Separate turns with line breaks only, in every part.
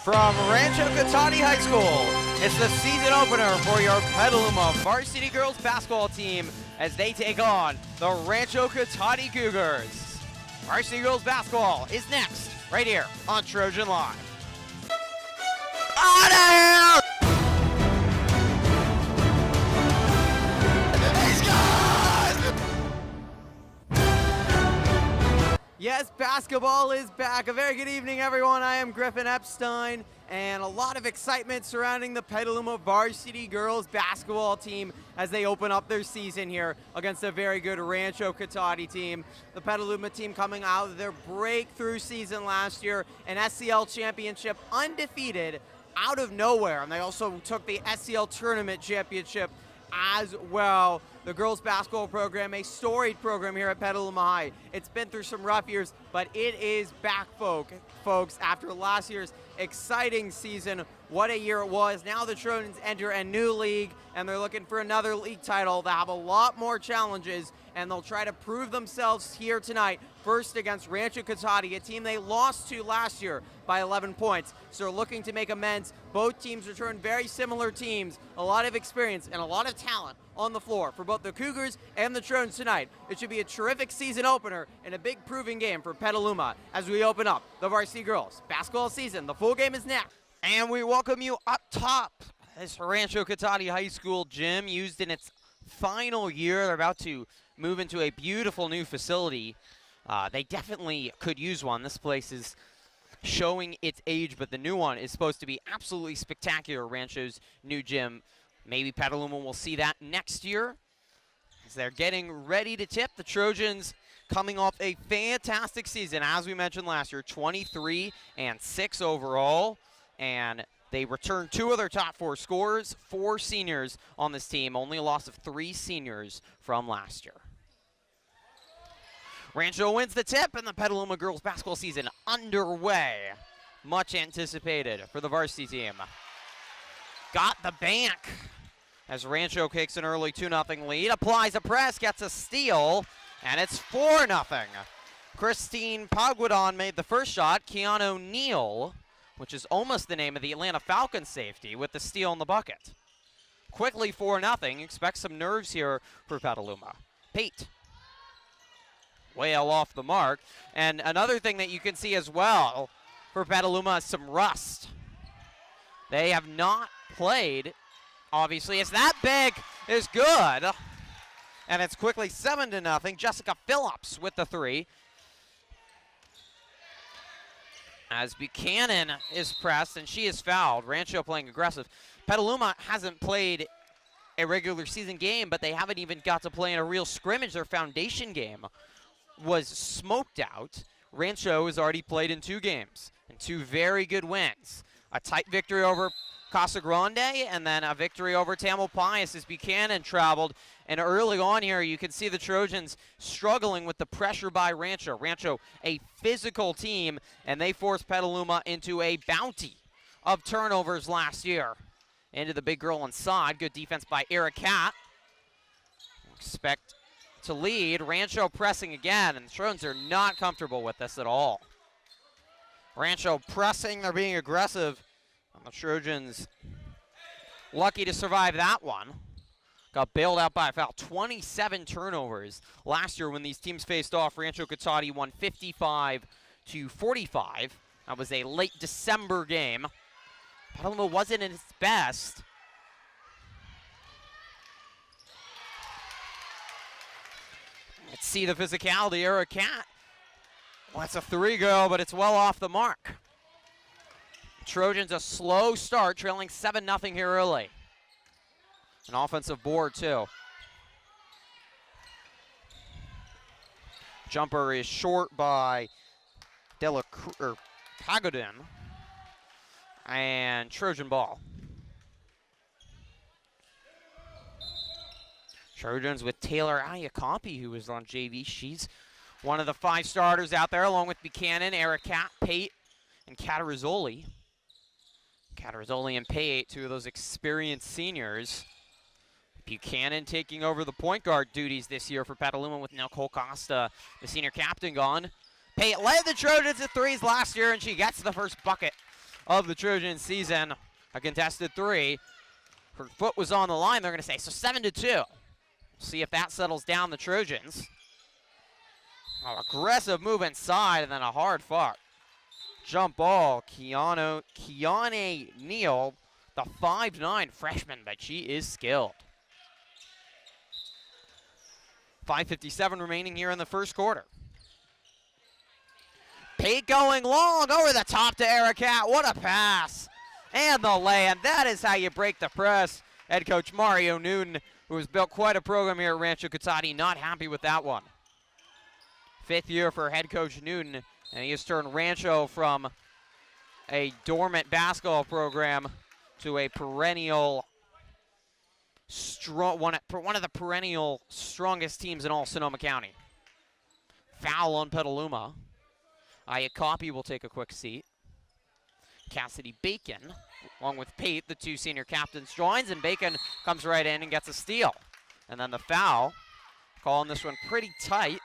From Rancho Cotate High School, it's the season opener for your Petaluma Varsity Girls Basketball team as they take on the Rancho Cotate Cougars. Varsity Girls Basketball is next, right here on Trojan Live. On air! Yes, basketball is back. A very good evening, everyone. I am Griffin Epstein, and a lot of excitement surrounding the Petaluma Varsity Girls Basketball team as they open up their season here against a very good Rancho Cotate team. The Petaluma team coming out of their breakthrough season last year, an SCL championship undefeated out of nowhere, and they also took the SCL tournament championship as well. The girls basketball program, a storied program here at Petaluma High. It's been through some rough years, but it is back, folks, after last year's exciting season. What a year it was. Now the Trojans enter a new league, and they're looking for another league title. They'll have a lot more challenges, and they'll try to prove themselves here tonight. First against Rancho Cotate, a team they lost to last year by 11 points. So they're looking to make amends. Both teams return very similar teams, a lot of experience and a lot of talent on the floor for both the Cougars and the Trojans tonight. It should be a terrific season opener and a big proving game for Petaluma as we open up the Varsity Girls basketball season. The full game is next. And we welcome you up top. This Rancho Cotate High School gym used in its final year. They're about to move into a beautiful new facility. They definitely could use one. This place is showing its age, but the new one is supposed to be absolutely spectacular. Rancho's new gym. Maybe Petaluma will see that next year as they're getting ready to tip. The Trojans coming off a fantastic season, as we mentioned last year, 23-6 overall, and they returned two of their top four scorers, 4 seniors on this team, only a loss of 3 seniors from last year. Rancho wins the tip, and the Petaluma girls basketball season underway. Much anticipated for the varsity team. Got the bank as Rancho kicks an early 2-0 lead. Applies a press, gets a steal, and it's 4-0. Christine Paguadon made the first shot. Keanu Neal, which is almost the name of the Atlanta Falcons safety, with the steal in the bucket. Quickly 4-0. Expect some nerves here for Petaluma. Pate. Well off the mark. And another thing that you can see as well for Petaluma is some rust. They have not played, obviously. It's that big is good. And it's quickly 7-0. Jessica Phillips with the 3. As Buchanan is pressed and she is fouled. Rancho playing aggressive. Petaluma hasn't played a regular season game, but they haven't even got to play in a real scrimmage. Their foundation game was smoked out. Rancho has already played in 2 games and 2 very good wins. A tight victory over Casa Grande and then a victory over Tamalpais as Buchanan traveled. And early on here, you can see the Trojans struggling with the pressure by Rancho. Rancho, a physical team, and they forced Petaluma into a bounty of turnovers last year. Into the big girl inside. Good defense by Eric Cat. Expect to lead. Rancho pressing again, and the Trojans are not comfortable with this at all. Rancho pressing, they're being aggressive. And the Trojans lucky to survive that one. Got bailed out by a foul. 27 turnovers last year when these teams faced off. Rancho Cotate won 55-45. That was a late December game. Petaluma wasn't at its best. Let's see the physicality. Eric Cat. Well, that's a 3 go, but it's well off the mark. Trojans a slow start, trailing 7-0 here early. An offensive board, too. Jumper is short by Pagodin. And Trojan ball. Trojans with Taylor Ayakampi, who was on JV. She's one of the 5 starters out there, along with Buchanan, Eric Cat, Pate, and Catarizoli. Catarizoli and Pate, 2 of those experienced seniors. Buchanan taking over the point guard duties this year for Petaluma with Nicole Costa, the senior captain, gone. Pate led the Trojans at 3s last year, and she gets the first bucket
of the Trojan season. A contested 3. Her foot was on the line, they're going to say. So 7-2. See if that settles down the Trojans. Oh, aggressive move inside and then a hard fought jump ball. Kiane Neal, the 5'9" freshman, but she is skilled. 5:57 remaining here in the first quarter. Pate going long over the top to Ericat. What a pass. And the lay-in. That is how you break the press. Head coach Mario Newton, who has built quite a program here at Rancho Cotate, not happy with that one. 5th year for head coach Newton, and he has turned Rancho from a dormant basketball program to a perennial one of the perennial strongest teams in all Sonoma County. Foul on Petaluma. Ayakopi will take a quick seat. Cassidy Bacon, along with Pate, the 2 senior captains, joins, and Bacon comes right in and gets a steal. And then the foul, calling this one pretty tight,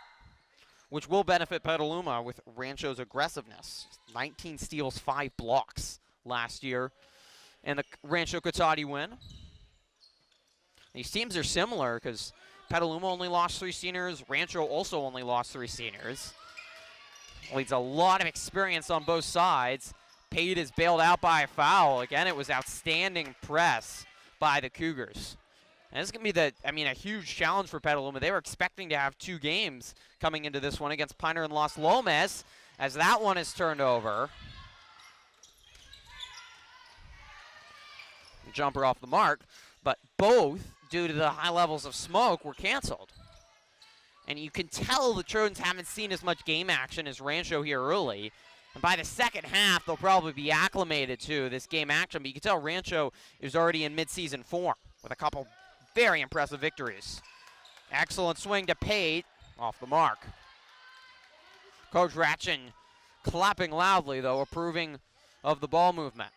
which will benefit Petaluma with Rancho's aggressiveness. 19 steals, 5 blocks last year in the Rancho Cotate win. These teams are similar because Petaluma only lost 3 seniors. Rancho also only lost 3 seniors. Leads a lot of experience on both sides. Pate is bailed out by a foul. Again, it was outstanding press by the Cougars. And this is going to be a huge challenge for Petaluma. They were expecting to have 2 games coming into this one against Piner and Las Lomas, as that one is turned over. Jumper off the mark, but both, due to the high levels of smoke, were canceled. And you can tell the Trojans haven't seen as much game action as Rancho here early. And by the second half, they'll probably be acclimated to this game action. But you can tell Rancho is already in midseason form with a couple very impressive victories. Excellent swing to Pate, off the mark. Coach Ratchin clapping loudly, though, approving of the ball movement.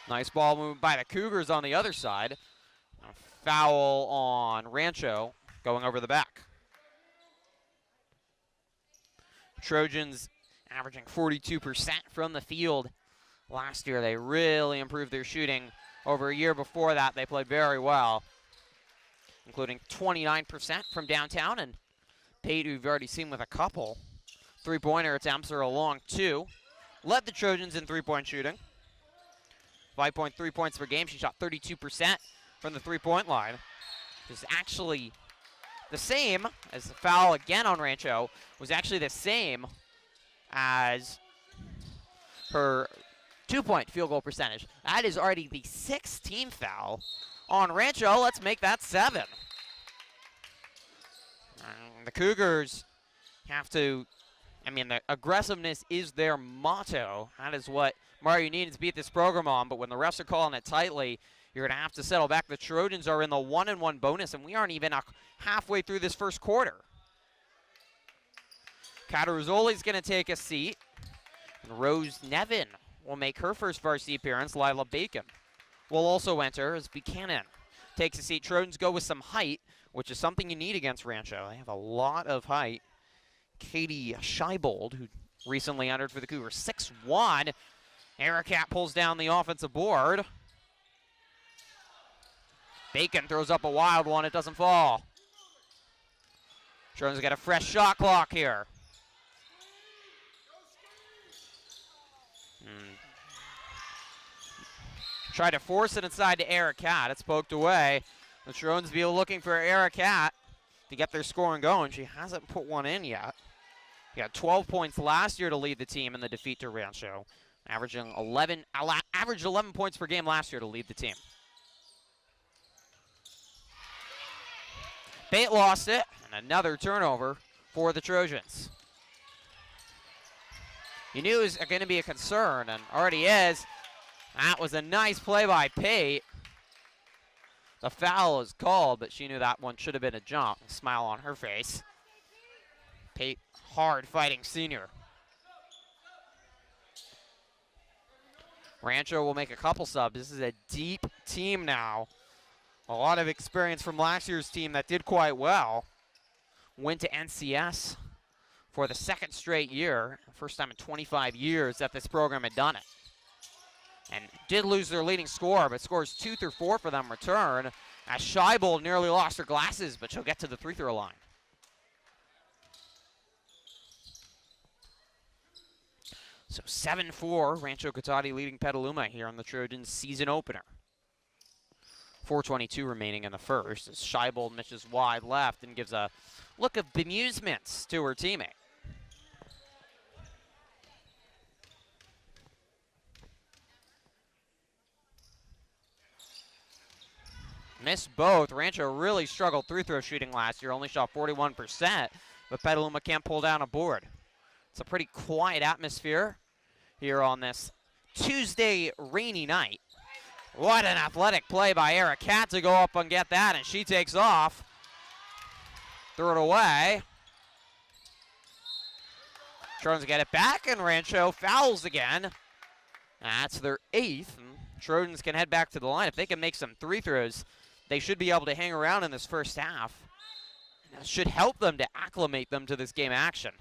Nice ball movement by the Cougars on the other side. A foul on Rancho going over the back. Trojans averaging 42% from the field. Last year they really improved their shooting. Over a year before that they played very well, including 29% from downtown. And Pate, who you've already seen with a couple three-pointer attempts, are a long 2. Led the Trojans in three-point shooting. 5.3 points per game. She shot 32% from the three-point line, which is actually the same as the foul again on Rancho, was actually the same as her 2-point field goal percentage. That is already the 6th team foul on Rancho. Let's make that 7. The Cougars have to, the aggressiveness is their motto. That is what Mario needs to beat this program on, but when the refs are calling it tightly, you're going to have to settle back. The Trojans are in the 1-1 bonus, and we aren't even halfway through this first quarter. Cataruzzoli's going to take a seat, and Rose Nevin will make her first varsity appearance. Lila Bacon will also enter as Buchanan takes a seat. Trojans go with some height, which is something you need against Rancho. They have a lot of height. Katie Scheibold, who recently entered for the Cougars, 6'1". Ericat pulls down the offensive board. Bacon throws up a wild one. It doesn't fall. Trojans got a fresh shot clock here. Tried to force it inside to Ericat. It's poked away. The Trojans be looking for Ericat to get their scoring going. She hasn't put one in yet. She had 12 points last year to lead the team in the defeat to Rancho. Averaged 11 points per game last year to lead the team. Pate lost it, and another turnover for the Trojans. You knew it was going to be a concern, and already is. That was a nice play by Pate. The foul is called, but she knew that one should have been a jump. A smile on her face. Pate, hard-fighting senior. Rancho will make a couple subs. This is a deep team now. A lot of experience from last year's team that did quite well. Went to NCS for the second straight year, first time in 25 years that this program had done it. And did lose their leading scorer, but scores 2 through 4 for them return, as Scheibel nearly lost her glasses, but she'll get to the free throw line. So 7-4, Rancho Cotate leading Petaluma here on the Trojans' season opener. 4:22 remaining in the first, as Scheibel misses wide left and gives a look of bemusement to her teammate. Missed both. Rancho really struggled throw shooting last year, only shot 41%, but Petaluma can't pull down a board. It's a pretty quiet atmosphere here on this Tuesday rainy night. What an athletic play by Eric Cat to go up and get that, and she takes off. Threw it away. Trojans get it back, and Rancho fouls again. That's their 8th, and Trojans can head back to the line. If they can make some free throws, they should be able to hang around in this first half. That should help them to acclimate them to this game action.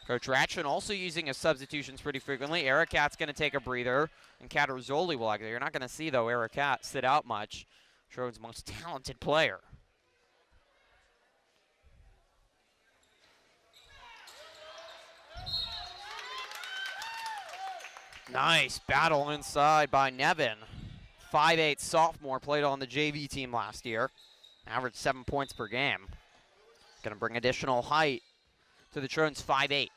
Coach Trojan also using his substitutions pretty frequently. Eric Cat's going to take a breather, and Catarzoli will like it. You're not going to see, though, Eric Cat sit out much. Trojan's most talented player. Nice battle inside by Nevin. 5'8" sophomore, played on the JV team last year. Averaged 7 points per game. Going to bring additional height to the Trojans. 5'8".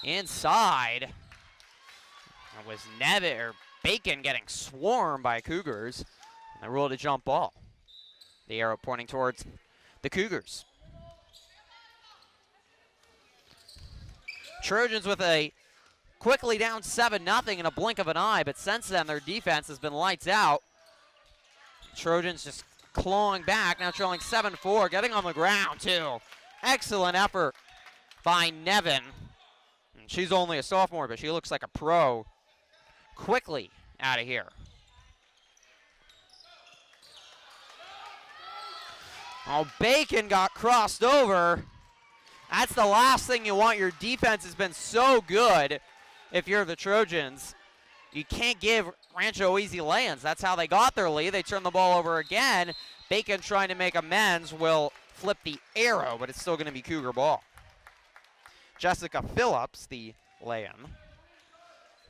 Inside. It was Nevin or Bacon getting swarmed by Cougars. And they ruled a jump ball. The arrow pointing towards the Cougars. Trojans with a quickly down 7-0 in a blink of an eye, but since then their defense has been lights out. Trojans just clawing back, now trailing 7-4, getting on the ground too. Excellent effort by Nevin. And she's only a sophomore, but she looks like a pro. Quickly out of here. Oh, Bacon got crossed over. That's the last thing you want. Your defense has been so good. If you're the Trojans, you can't give Rancho easy lay-ins. That's how they got their lead. They turn the ball over again. Bacon trying to make amends will flip the arrow, but it's still going to be Cougar ball. Jessica Phillips, the lay-in,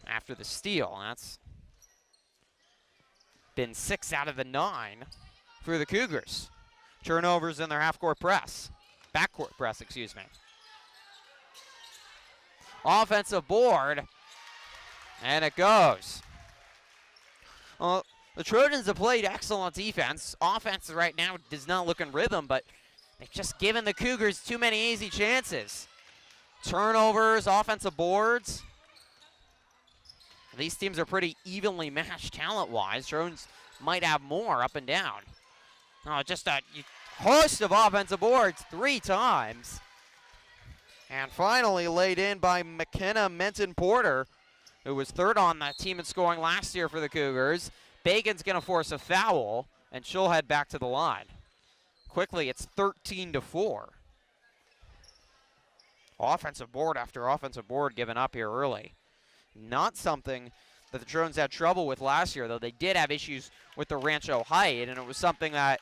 after the steal. That's been 6 out of the 9 for the Cougars. Turnovers in their half-court press. Backcourt press, excuse me. Offensive board, and it goes. Well, the Trojans have played excellent defense. Offense right now does not look in rhythm, but they've just given the Cougars too many easy chances. Turnovers, offensive boards. These teams are pretty evenly matched talent-wise. Trojans might have more up and down. Oh, just a host of offensive boards 3 times. And finally laid in by McKenna Menton-Porter, who was 3rd on that team in scoring last year for the Cougars. Bacon's going to force a foul, and she'll head back to the line. Quickly, it's 13-4. Offensive board after offensive board given up here early. Not something that the Trojans had trouble with last year, though they did have issues with the Rancho height, and it was something that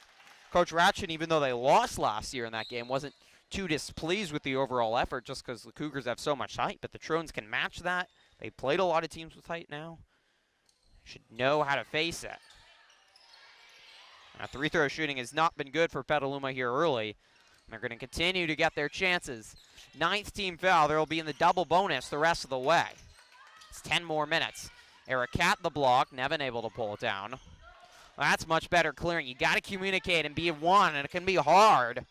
Coach Ratchin, even though they lost last year in that game, wasn't too displeased with the overall effort just because the Cougars have so much height, but the Trojans can match that. They played a lot of teams with height now. Should know how to face it. Now, 3-throw shooting has not been good for Petaluma here early. And they're going to continue to get their chances. 9th team foul. They'll be in the double bonus the rest of the way. It's 10 more minutes. Eric Cat the block. Nevin able to pull it down. Well, that's much better clearing. You got to communicate and be one, and it can be hard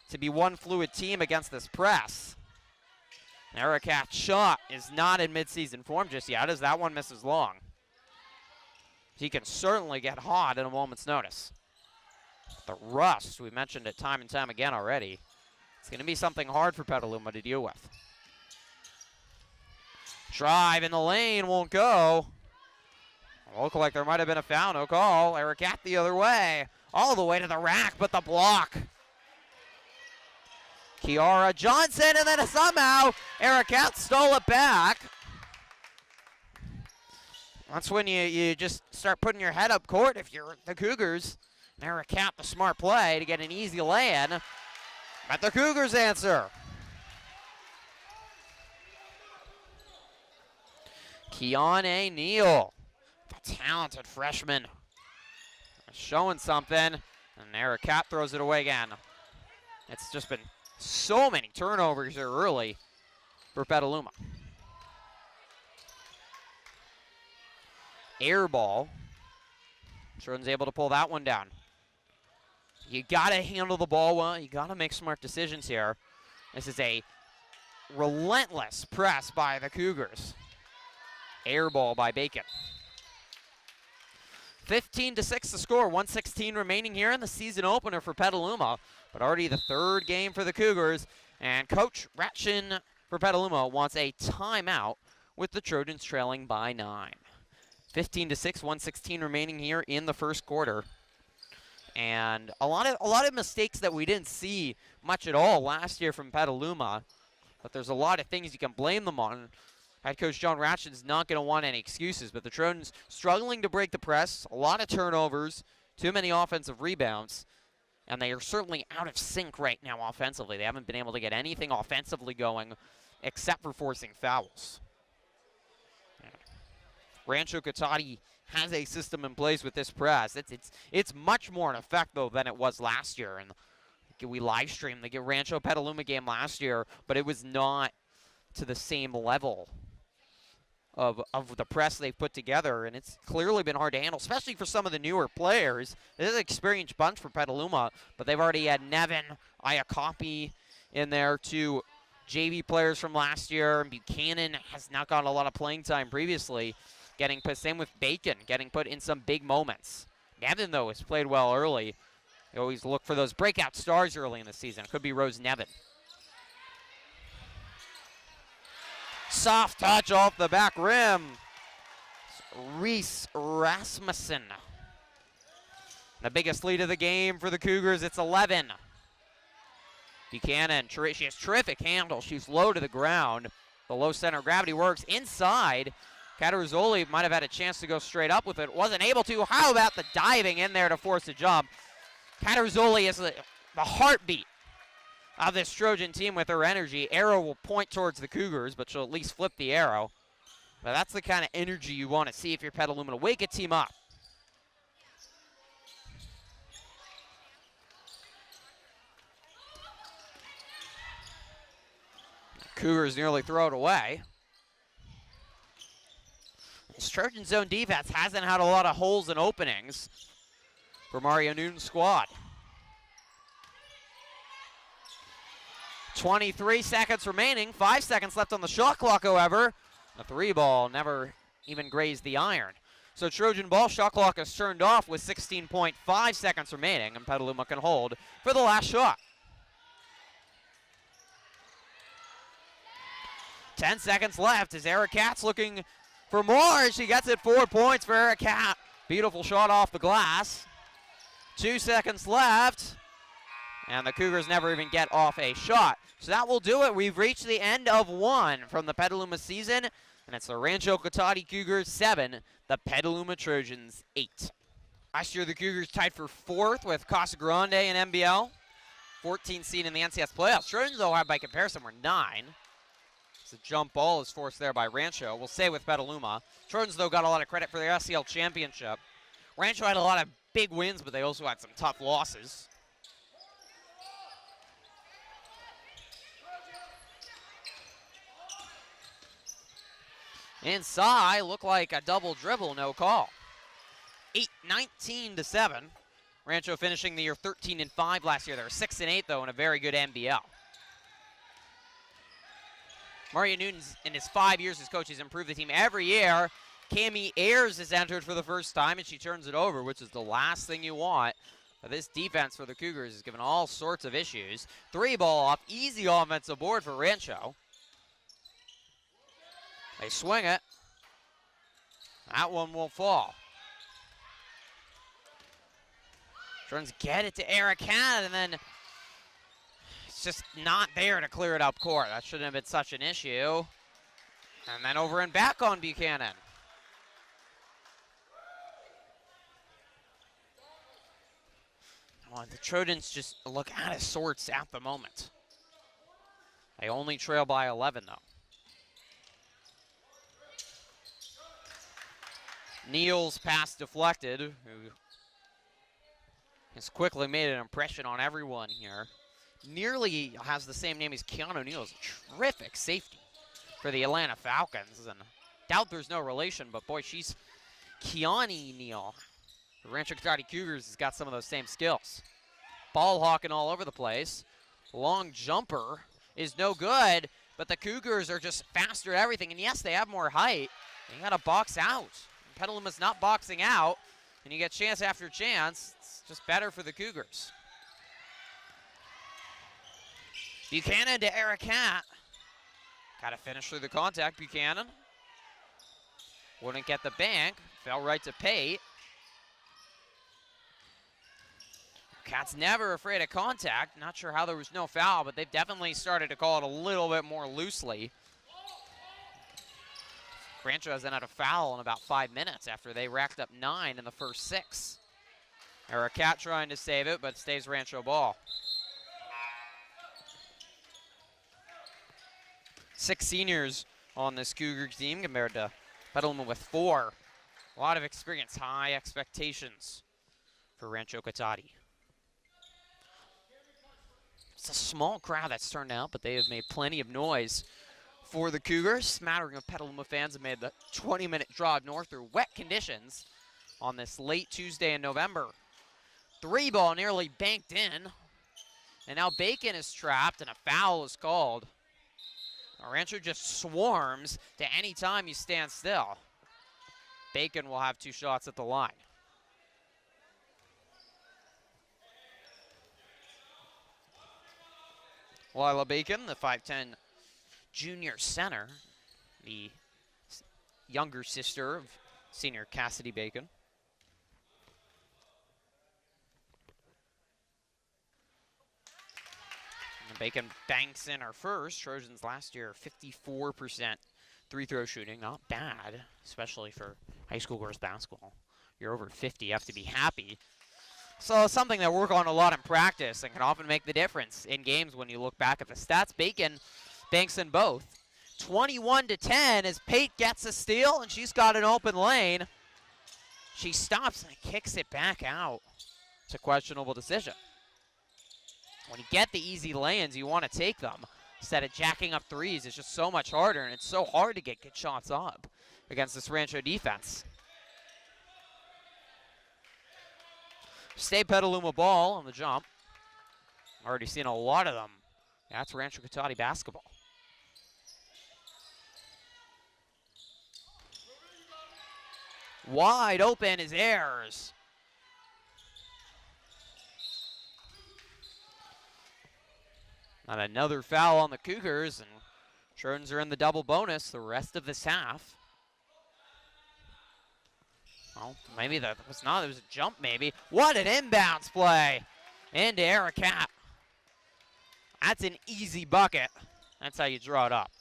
to be one fluid team against this press. Eric Cat's shot is not in midseason form just yet, as that one misses long. He can certainly get hot at a moment's notice. The rust, we mentioned it time and time again already. It's going to be something hard for Petaluma to deal with. Drive in the lane won't go. Look like there might have been a foul, no call. Eric Cat the other way, all the way to the rack, but the block. Kiara Johnson, and then somehow Ericat stole it back. That's when you just start putting your head up court if you're the Cougars. And Ericat, the smart play to get an easy lay-in. But the Cougars answer. Keone Neal, the talented freshman, showing something. And Ericat throws it away again. It's just been so many turnovers here early for Petaluma. Air ball. Trojans able to pull that one down. You got to handle the ball well. You got to make smart decisions here. This is a relentless press by the Cougars. Air ball by Bacon. 15-6 the score. 1:16 remaining here in the season opener for Petaluma, but already the third game for the Cougars. And Coach Ratchin for Petaluma wants a timeout with the Trojans trailing by 9. 15-6, 1:16 remaining here in the first quarter. And a lot of mistakes that we didn't see much at all last year from Petaluma, but there's a lot of things you can blame them on. Head coach John Ratchin's not going to want any excuses, but the Trojans struggling to break the press, a lot of turnovers, too many offensive rebounds, and they are certainly out of sync right now offensively. They haven't been able to get anything offensively going except for forcing fouls. Rancho Cotate has a system in place with this press. It's much more in effect, though, than it was last year. And we live streamed the Rancho Petaluma game last year, but it was not to the same level of the press they've put together, and it's clearly been hard to handle, especially for some of the newer players. This is an experienced bunch for Petaluma, but they've already had Nevin, Ayakopi in there, two JV players from last year, and Buchanan has not gotten a lot of playing time previously. Getting put, same with Bacon, getting put in some big moments. Nevin, though, has played well early. You always look for those breakout stars early in the season. It could be Rose Nevin. Soft touch off the back rim. Reese Rasmussen. The biggest lead of the game for the Cougars, it's 11. Buchanan, she has terrific handle. She's low to the ground. The low center of gravity works. Inside, Cataruzzoli might have had a chance to go straight up with it. Wasn't able to. How about the diving in there to force a jump? Cataruzzoli is the heartbeat of this Trojan team with her energy. Arrow will point towards the Cougars, but she'll at least flip the arrow. But that's the kind of energy you want to see if you're Petaluma to wake a team up. Cougars nearly throw it away. This Trojan zone defense hasn't had a lot of holes and openings for Mario Newton's squad. 23 seconds remaining, 5 seconds left on the shot clock, however. The three ball never even grazed the iron. So Trojan ball, shot clock is turned off with 16.5 seconds remaining, and Petaluma can hold for the last shot. 10 seconds left as Ericat's looking for more. She gets it, 4 points for Ericat. Beautiful shot off the glass. 2 seconds left. And the Cougars never even get off a shot. So that will do it. We've reached the end of one from the Petaluma season. And it's the Rancho Cotate Cougars 7, the Petaluma Trojans 8. Last year the Cougars tied for 4th with Casa Grande and MBL. 14 seed in the NCS playoffs. Trojans, though, by comparison, were 9. The jump ball is forced there by Rancho. We'll stay with Petaluma. Trojans, though, got a lot of credit for their SCL championship. Rancho had a lot of big wins, but they also had some tough losses. Inside, looked like a double dribble, no call. 19-7. Rancho finishing the year 13-5 last year. They were 6-8, though, in a very good NBL. Mario Newton's, in his 5 years as coach, has improved the team every year. Cami Ayers has entered for the first time, and she turns it over, which is the last thing you want. But this defense for the Cougars is given all sorts of issues. Three ball off, easy offensive board for Rancho. They swing it. That one will fall. Trojans get it to Ericat, and then It's just not there to clear it up court. That shouldn't have been such an issue. And then over and back on Buchanan. Well, the Trojans just look out of sorts at the moment. They only trail by 11, though. Neal's pass deflected, who has quickly made an impression on everyone here. Nearly has the same name as Keanu Neal. Is a terrific safety for the Atlanta Falcons. And doubt there's no relation, but boy, she's Keani Neal. The Rancho Cotate Cougars has got some of those same skills. Ball hawking all over the place. Long jumper is no good, but the Cougars are just faster at everything. And yes, they have more height. You got to box out. Petaluma's not boxing out, and you get chance after chance. It's just better for the Cougars. Buchanan to Ericat. Got to finish through the contact. Buchanan wouldn't get the bank. Fell right to Pate. Cat's never afraid of contact. Not sure how there was no foul, but they've definitely started to call it a little bit more loosely. Rancho hasn't had a foul in about 5 minutes after they racked up 9 in the first 6. Ericat trying to save it, but stays Rancho ball. 6 seniors on this Cougar team compared to Petaluma with 4. A lot of experience, high expectations for Rancho Cotate. It's a small crowd that's turned out, but they have made plenty of noise for the Cougars. Smattering of Petaluma fans have made the 20-minute drive north through wet conditions on this late Tuesday in November. 3 ball nearly banked in, and now Bacon is trapped, and a foul is called. Rancho just swarms to any time you stand still. Bacon will have 2 shots at the line. Lila Bacon, the 5'10" junior center, the younger sister of senior Cassidy Bacon. And Bacon banks in her first. Trojans last year, 54% three-throw shooting. Not bad, especially for high school girls basketball. You're over 50, you have to be happy. So something that work on a lot in practice and can often make the difference in games when you look back at the stats. Bacon banks in both. 21-10 as Pate gets a steal, and she's got an open lane. She stops and kicks it back out. It's a questionable decision. When you get the easy lanes, you want to take them. Instead of jacking up threes, it's just so much harder, and it's so hard to get good shots up against this Rancho defense. Stay Petaluma ball on the jump. Already seen a lot of them. That's Rancho Cotate basketball. Wide open is Ayers. And another foul on the Cougars, and Trojans are in the double bonus the rest of this half. Well, maybe that was not. It was a jump, maybe. What an inbounds play into Ericat. That's an easy bucket. That's how you draw it up.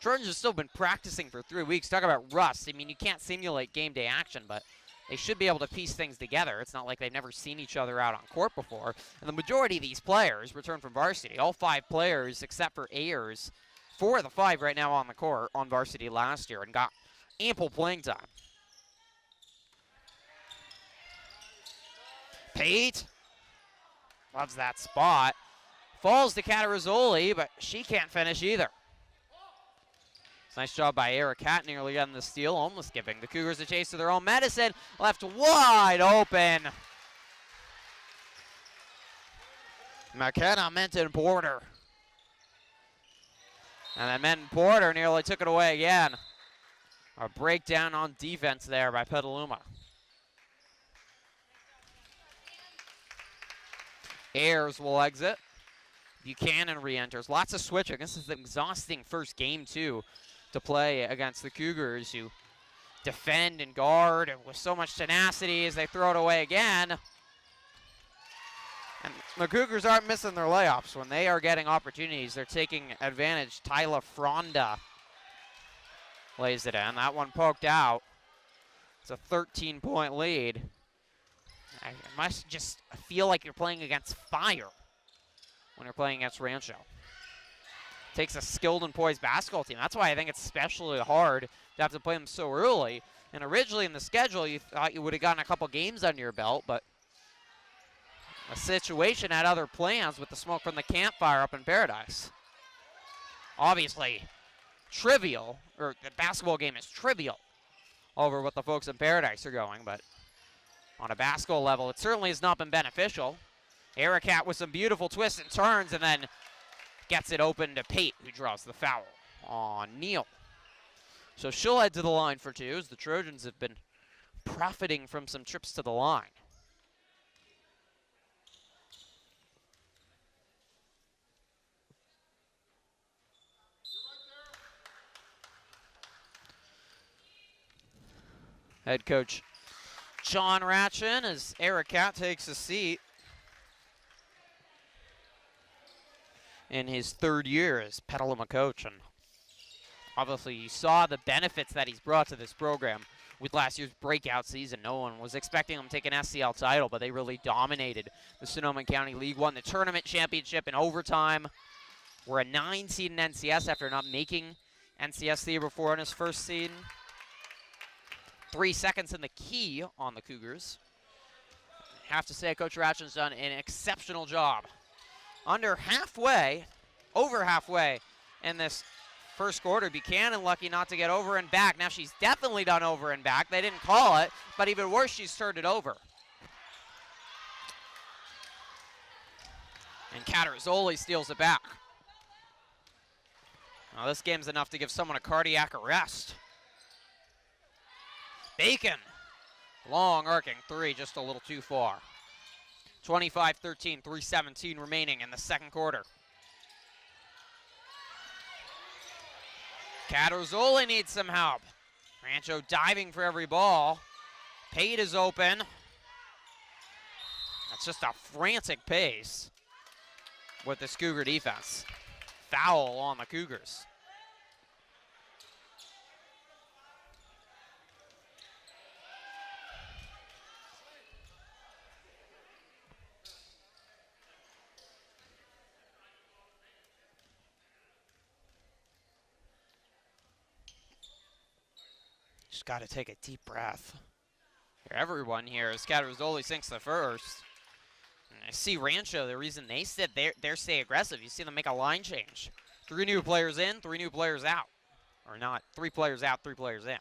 Trojans have still been practicing for 3 weeks. Talk about rust. I mean, you can't simulate game day action, but they should be able to piece things together. It's not like they've never seen each other out on court before. And the majority of these players return from varsity. All 5 players, except for Ayers, 4 of the 5 right now on the court on varsity last year and got ample playing time. Pate loves that spot. Falls to Catarazzoli, but she can't finish either. It's a nice job by Ericat, nearly getting the steal, almost giving the Cougars a taste of their own medicine. Left wide open. McKenna Minton-Porter. And then Minton-Porter nearly took it away again. A breakdown on defense there by Petaluma. Ayers will exit. Buchanan re-enters. Lots of switching. This is an exhausting first game, too, to play against the Cougars, who defend and guard with so much tenacity as they throw it away again. And the Cougars aren't missing their layups. When they are getting opportunities, they're taking advantage. Tyler Fronda lays it in. That one poked out. It's a 13-point lead. I must just feel like you're playing against fire when you're playing against Rancho. Takes a skilled and poised basketball team. That's why I think it's especially hard to have to play them so early. And originally in the schedule, you thought you would have gotten a couple games under your belt, but the situation had other plans with the smoke from the campfire up in Paradise. Obviously, trivial, or the basketball game is trivial over what the folks in Paradise are going, but on a basketball level, it certainly has not been beneficial. Aracat with some beautiful twists and turns, and then gets it open to Pate, who draws the foul on Neal. So she'll head to the line for two, as the Trojans have been profiting from some trips to the line. Head coach John Ratchin as Aracat takes a seat in his third year as Petaluma coach. And obviously you saw the benefits that he's brought to this program with last year's breakout season. No one was expecting him to take an SCL title, but they really dominated the Sonoma County League, won the tournament championship in overtime. We're a 9 seed in NCS after not making NCS the year before in his first season. 3 seconds in the key on the Cougars. I have to say, Coach Ratchin's done an exceptional job. Over halfway in this first quarter. Buchanan lucky not to get over and back. Now she's definitely done over and back. They didn't call it, but even worse, she's turned it over. And Catarzoli steals it back. Now this game's enough to give someone a cardiac arrest. Bacon, long arcing three, just a little too far. 25-13, 3:17 remaining in the second quarter. Catarzoli needs some help. Rancho diving for every ball. Pate is open. That's just a frantic pace with this Cougar defense. Foul on the Cougars. Just got to take a deep breath. Everyone here as Catarzoli sinks the first. And I see Rancho, the reason they said they're stay aggressive. You see them make a line change. 3 new players in, 3 new players out. Or not, 3 players out, 3 players in.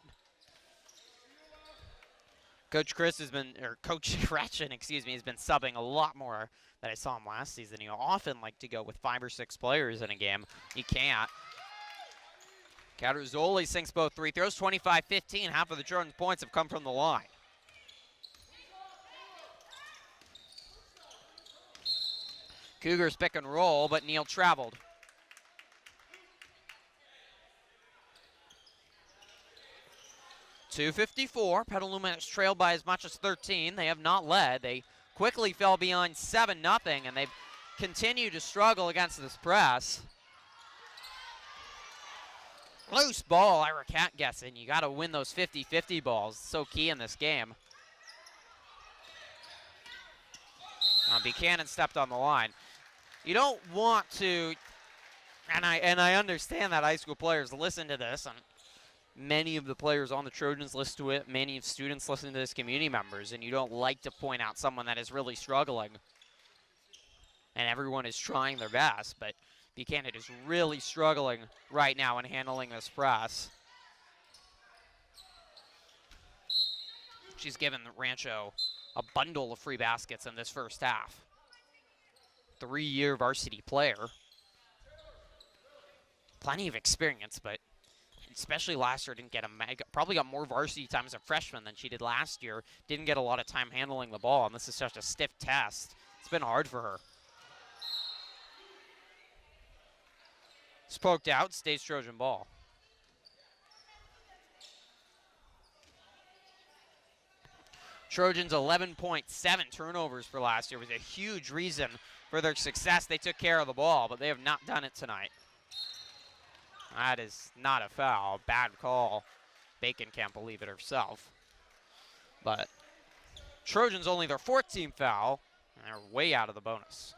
Coach Ratchin, has been subbing a lot more than I saw him last season. He often liked to go with 5 or 6 players in a game. He can't. Catarzoli sinks both 3 throws, 25-15. Half of the Trojans' points have come from the line. Cougars pick and roll, but Neal traveled. .254. Petaluma has trailed by as much as 13. They have not led. They quickly fell behind 7-0, and they've continued to struggle against this press. Loose ball, Ira Cat gets in. You got to win those 50-50 balls. It's so key in this game. Buchanan stepped on the line. You don't want to, and I understand that high school players listen to this, and many of the players on the Trojans listen to it. Many of students listen to this, community members, and you don't like to point out someone that is really struggling. And everyone is trying their best, but Buchanan is really struggling right now in handling this press. She's given Rancho a bundle of free baskets in this first half. 3-year varsity player. Plenty of experience, but especially last year didn't get probably got more varsity time as a freshman than she did last year. Didn't get a lot of time handling the ball, and this is such a stiff test. It's been hard for her. Poked out, stays Trojan ball. Trojans 11.7 turnovers for last year was a huge reason for their success. They took care of the ball, but they have not done it tonight. That is not a foul. Bad call. Bacon can't believe it herself. But Trojans only their 14th foul, and they're way out of the bonus.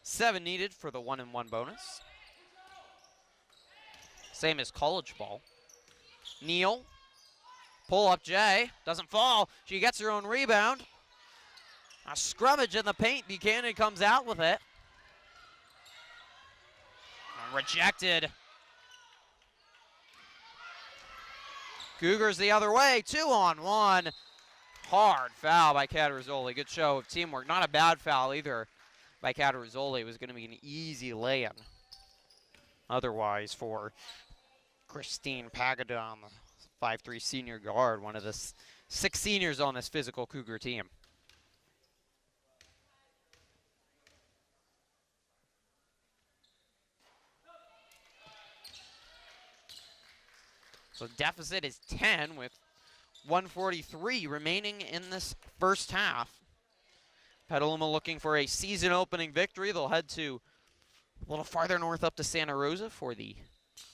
7 needed for the 1-and-1 bonus. Same as college ball. Neal, pull up Jay, doesn't fall. She gets her own rebound. A scrummage in the paint. Buchanan comes out with it. Rejected. Cougars the other way, 2-on-1. Hard foul by Cataruzzoli. Good show of teamwork. Not a bad foul either by Cataruzzoli. It was going to be an easy lay-in otherwise for Christine Pagadon, the 5'3" senior guard, one of the 6 seniors on this physical Cougar team. So deficit is 10 with 1:43 remaining in this first half. Petaluma looking for a season opening victory. They'll head to a little farther north up to Santa Rosa for the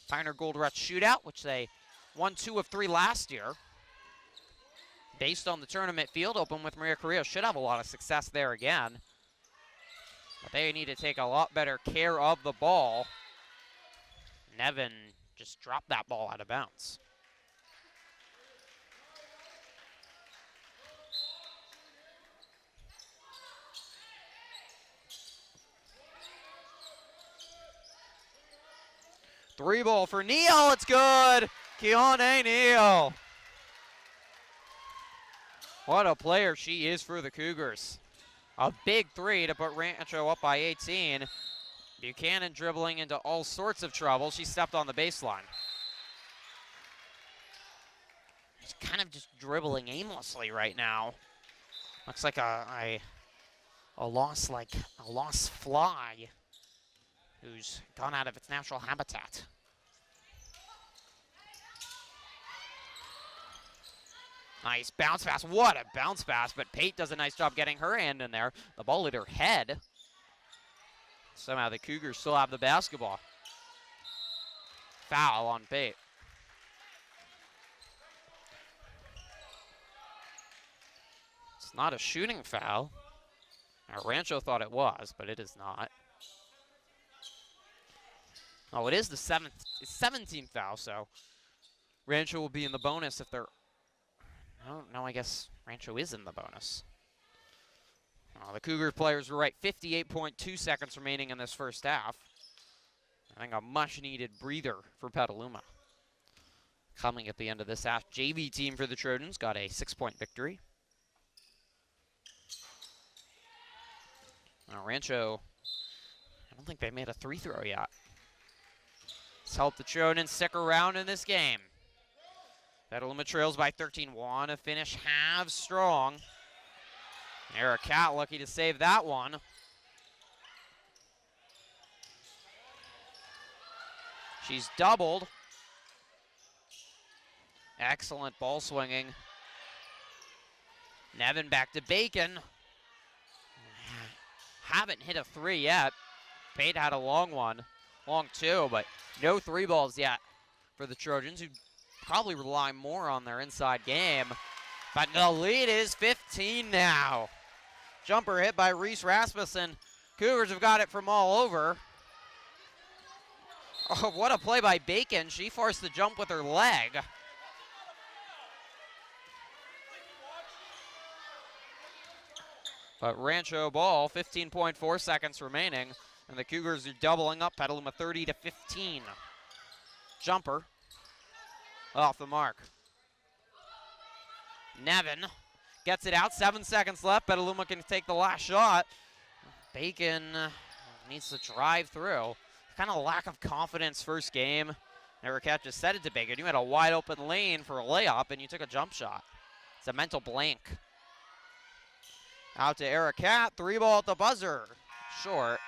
Pioneer Gold Rush Shootout, which they won 2 of 3 last year. Based on the tournament field, open with Maria Carrillo. Should have a lot of success there again. But they need to take a lot better care of the ball. Nevin just dropped that ball out of bounds. Three ball for Neal, it's good. Keone Neal. What a player she is for the Cougars. A big 3 to put Rancho up by 18. Buchanan dribbling into all sorts of trouble. She stepped on the baseline. She's kind of just dribbling aimlessly right now. Looks like a lost fly who's gone out of its natural habitat. Nice bounce pass. What a bounce pass, but Pate does a nice job getting her hand in there. The ball hit her head. Somehow the Cougars still have the basketball. Foul on Pate. It's not a shooting foul. Rancho thought it was, but it is not. Oh, it is the 17th foul, so Rancho will be in the bonus if they're... No, I guess Rancho is in the bonus. Oh, the Cougar players were right. 58.2 seconds remaining in this first half. I think a much-needed breather for Petaluma. Coming at the end of this half, JV team for the Trojans got a 6-point victory. Now Rancho, I don't think they made a 3-throw yet. Let's help the Trojans stick around in this game. Petaluma trails by 13. Want to finish half strong. Era Cat lucky to save that one. She's doubled. Excellent ball swinging. Nevin back to Bacon. Haven't hit a 3 yet. Pate had a long one. Long 2, but no 3 balls yet for the Trojans, who probably rely more on their inside game. But the lead is 15 now. Jumper hit by Reese Rasmussen. Cougars have got it from all over. Oh, what a play by Bacon. She forced the jump with her leg. But Rancho ball, 15.4 seconds remaining. And the Cougars are doubling up, Petaluma 30-15. Jumper off the mark. Nevin gets it out, 7 seconds left. Petaluma can take the last shot. Bacon needs to drive through. Kind of lack of confidence first game. Ericat just said it to Bacon. You had a wide open lane for a layup and you took a jump shot. It's a mental blank. Out to Ericat, 3 ball at the buzzer. Short.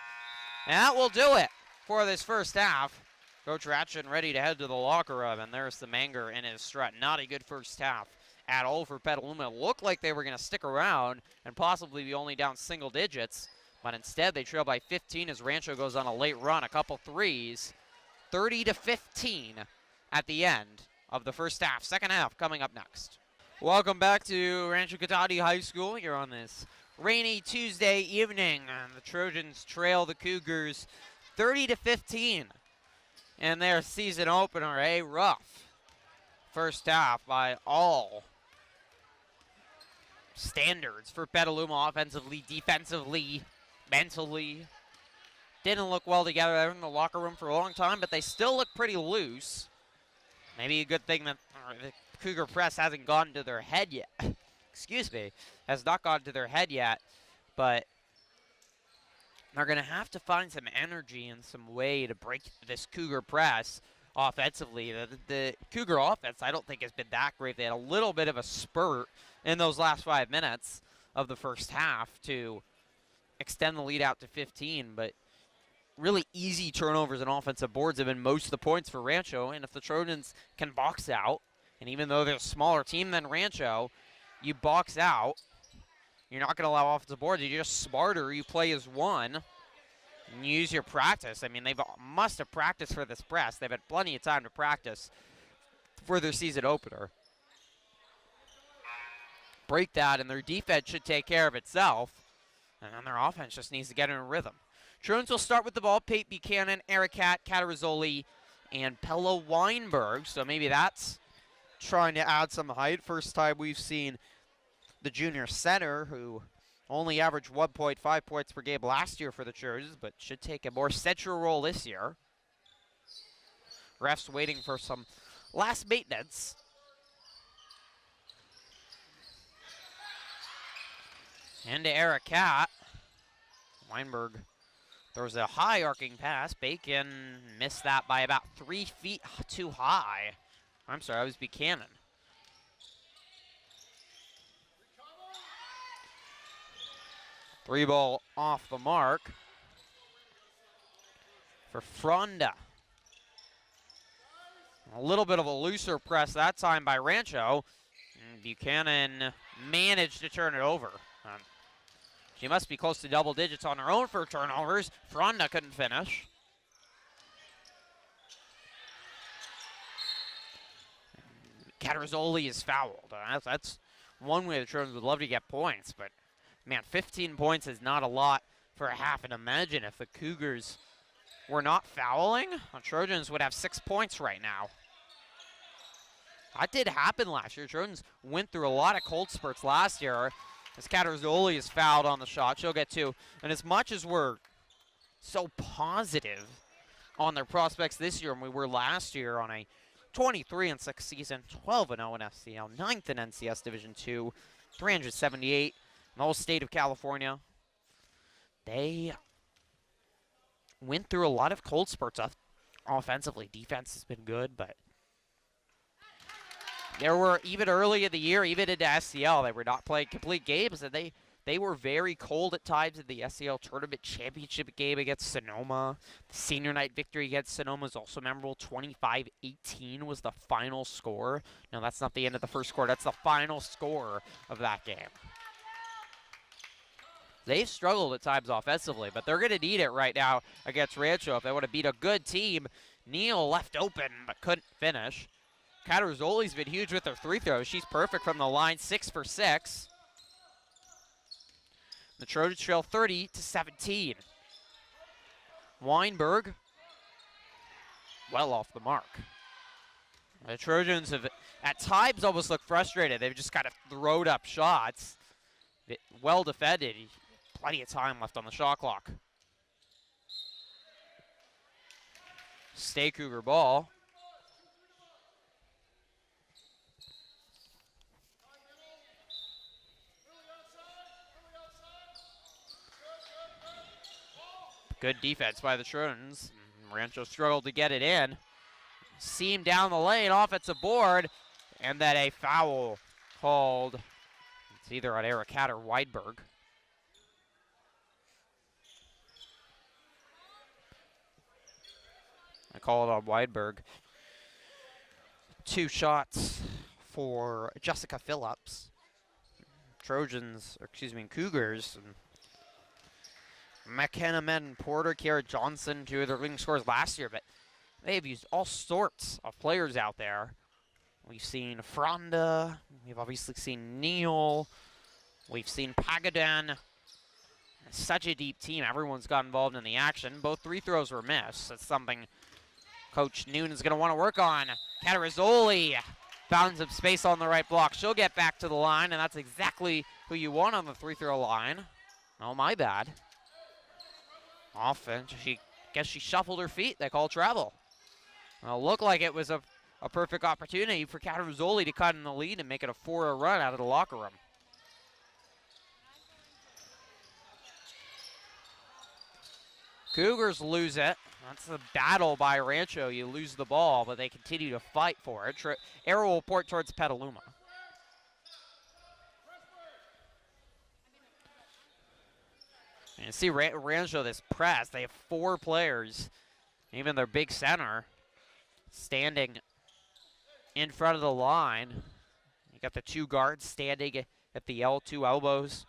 And that will do it for this first half. Coach Ratchin ready to head to the locker room, and there's the Manger in his strut. Not a good first half at all for Petaluma. It looked like they were going to stick around and possibly be only down single digits, but instead they trail by 15 as Rancho goes on a late run, a couple threes. 30-15 at the end of the first half. Second half coming up next. Welcome back to Rancho Cotate High School. You're on this rainy Tuesday evening, and the Trojans trail the Cougars 30-15 in their season opener. A rough first half by all standards for Petaluma, offensively, defensively, mentally. Didn't look well together. They were in the locker room for a long time, but they still look pretty loose. Maybe a good thing that the Cougar press hasn't gotten to their head yet. Excuse me, has not gotten to their head yet, but they're going to have to find some energy and some way to break this Cougar press offensively. The Cougar offense, I don't think, has been that great. They had a little bit of a spurt in those last 5 minutes of the first half to extend the lead out to 15, but really easy turnovers and offensive boards have been most of the points for Rancho, and if the Trojans can box out, and even though they're a smaller team than Rancho, you box out, you're not going to allow offensive boards. You're just smarter. You play as one and use your practice. I mean, they must have practiced for this press. They've had plenty of time to practice for their season opener. Break that, and their defense should take care of itself, and then their offense just needs to get in a rhythm. Trojans will start with the ball. Pate Buchanan, Ericat, Catarizoli, and Pella Weinberg. So maybe that's trying to add some height. First time we've seen the junior center, who only averaged 1.5 points per game last year for the Trojans, but should take a more central role this year. Refs waiting for some last maintenance. And to Ericat. Weinberg throws a high arcing pass. Bacon missed that by about 3 feet too high. I'm sorry, it was Buchanan. Three ball off the mark for Fronda. A little bit of a looser press that time by Rancho. And Buchanan managed to turn it over. She must be close to double digits on her own for turnovers. Fronda couldn't finish. Catarizoli is fouled. That's one way the Trojans would love to get points, but man, 15 points is not a lot for a half. And imagine if the Cougars were not fouling, the Trojans would have 6 points right now. That did happen last year. Trojans went through a lot of cold spurts last year. As Catarizoli is fouled on the shot, she'll get 2. And as much as we're so positive on their prospects this year, and we were last year on a 23-6 season, 12-0 in FCL, 9th in NCS Division II, 378 in the whole state of California. They went through a lot of cold spurts offensively. Defense has been good, but there were, even early in the year, even into SCL, they were not playing complete games, and they were very cold at times in the SCL Tournament Championship game against Sonoma. The senior night victory against Sonoma is also memorable. 25-18 was the final score. No, that's not the end of the first quarter. That's the final score of that game. They've struggled at times offensively, but they're going to need it right now against Rancho if they want to beat a good team. Neal left open but couldn't finish. Catarizoli's been huge with her free throws. She's perfect from the line, 6 for 6. The Trojans trail 30-17. Weinberg, well off the mark. The Trojans have at times almost looked frustrated. They've just kind of thrown up shots. Well defended. Plenty of time left on the shot clock. Stay Cougar ball. Good defense by the Trojans. Rancho struggled to get it in. Seam down the lane, offensive board, and then a foul called. It's either on Ericat or Weinberg. I call it on Weinberg. 2 shots for Jessica Phillips. Trojans, or excuse me, Cougars. And McKenna Men, Porter, Kara Johnson, two of their leading scorers last year, but they've used all sorts of players out there. We've seen Fronda, we've obviously seen Neal, we've seen Pagadan. Such a deep team. Everyone's got involved in the action. Both free throws were missed. That's something Coach Noonan's going to want to work on. Catarazzoli found some space on the right block. She'll get back to the line, and that's exactly who you want on the free-throw line. Oh, my bad. Offense. Guess she shuffled her feet. They call travel. Well, looked like it was a perfect opportunity for Catarazzoli to cut in the lead and make it a 4-0 run out of the locker room. Cougars lose it. That's a battle by Rancho. You lose the ball, but they continue to fight for it. Arrow will port towards Petaluma. And you see Rancho, this press. They have 4 players, even their big center, standing in front of the line. You got the 2 guards standing at the L2 elbows.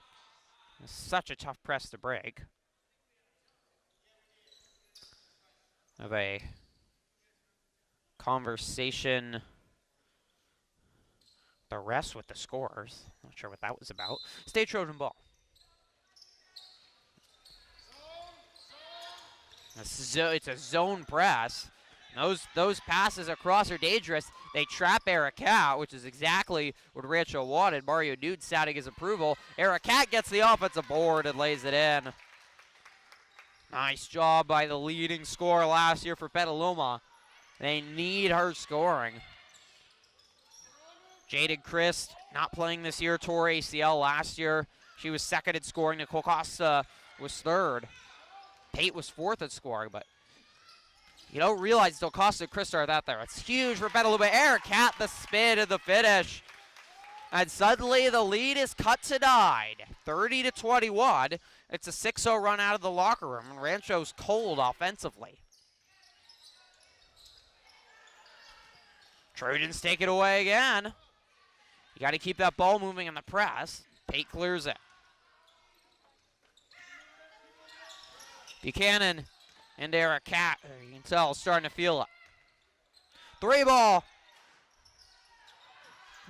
It's such a tough press to break. Of a conversation the rest with the scorers. Not sure what that was about. State Trojan ball. It's a zone press. Those passes across are dangerous. They trap Ericat, which is exactly what Rancho wanted. Mario Nude sounding his approval. Ericat gets the offensive board and lays it in. Nice job by the leading scorer last year for Petaluma. They need her scoring. Jaden Christ not playing this year, tore ACL last year. She was second in scoring. Nicole Costa was third. Pate was fourth in scoring, but you don't realize until Costa and Christ are that there. It's huge for Petaluma. Ericat, the spin and the finish. And suddenly the lead is cut to 9, 30-21. It's a 6-0 run out of the locker room, and Rancho's cold offensively. Trojans take it away again. You got to keep that ball moving in the press. Pate clears it. Buchanan and Ericat, you can tell, starting to feel it. 3 ball.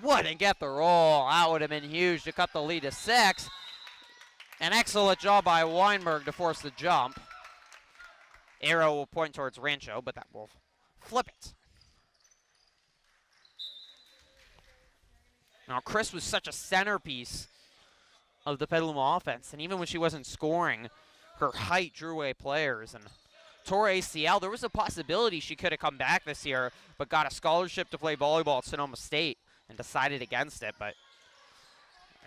Wouldn't get the roll. That would have been huge to cut the lead to 6. An excellent job by Weinberg to force the jump. Arrow will point towards Rancho, but that will flip it. Now, Chris was such a centerpiece of the Petaluma offense, and even when she wasn't scoring, her height drew away players. And tore ACL. There was a possibility she could have come back this year, but got a scholarship to play volleyball at Sonoma State and decided against it. But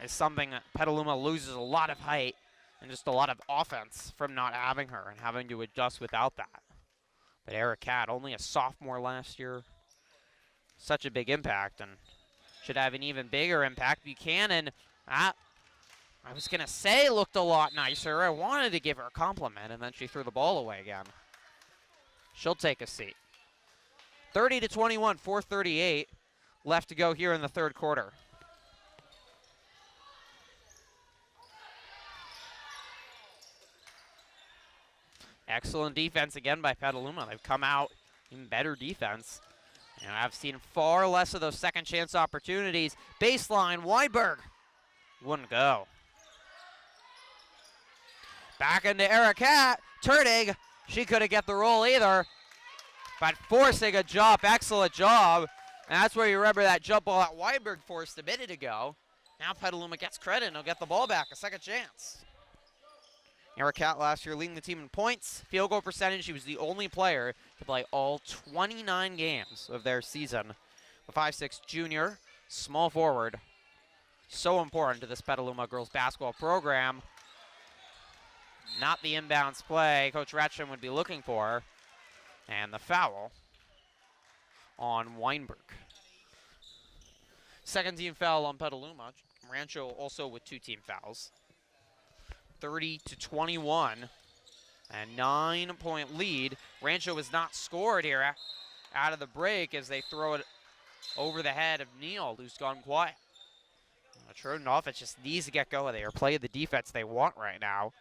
it's something that Petaluma loses a lot of height and just a lot of offense from not having her and having to adjust without that. But Ericat, only a sophomore last year, such a big impact and should have an even bigger impact. Buchanan, I was going to say looked a lot nicer. I wanted to give her a compliment, and then she threw the ball away again. She'll take a seat. 30-21, 4:38 left to go here in the third quarter. Excellent defense again by Petaluma. They've come out in better defense. And I've seen far less of those second chance opportunities. Baseline, Weinberg. Wouldn't go. Back into Ericat. Turning. She couldn't get the roll either. But forcing a jump. Excellent job. And that's where you remember that jump ball that Weinberg forced a minute ago. Now Petaluma gets credit and they'll get the ball back. A second chance. Ericat last year leading the team in points, field goal percentage. She was the only player to play all 29 games of their season. The 5'6" junior, small forward. So important to this Petaluma girls basketball program. Not the inbounds play Coach Ratcham would be looking for. And the foul on Weinberg. Second team foul on Petaluma. Rancho also with 2 team fouls. 30-21, a 9-point lead. Rancho has not scored here out of the break as they throw it over the head of Neal, who's gone quiet. The Trojan offense just needs to get going. They are playing the defense they want right now.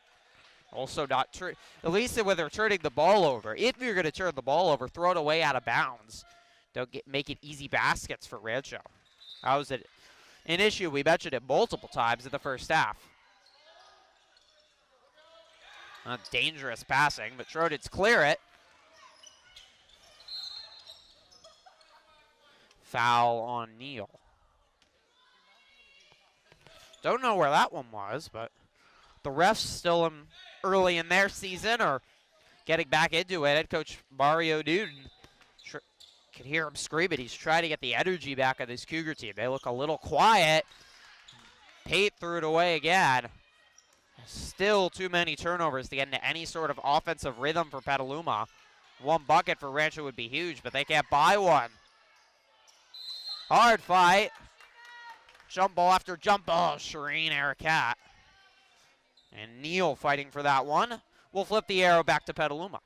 Also not, at least when they're turning the ball over. If you're going to turn the ball over, throw it away out of bounds. Don't make it easy baskets for Rancho. That was an issue. We mentioned it multiple times in the first half. Dangerous passing, but Trojans clear it. Foul on Neal. Don't know where that one was, but the refs still early in their season or getting back into it. Head coach Mario Newton, can hear him screaming. He's trying to get the energy back of this Cougar team. They look a little quiet. Pate threw it away again. Still too many turnovers to get into any sort of offensive rhythm for Petaluma. One bucket for Rancho would be huge, but they can't buy one. Hard fight. Jump ball after jump ball. Shireen Arakat. And Neal fighting for that one. We'll flip the arrow back to Petaluma.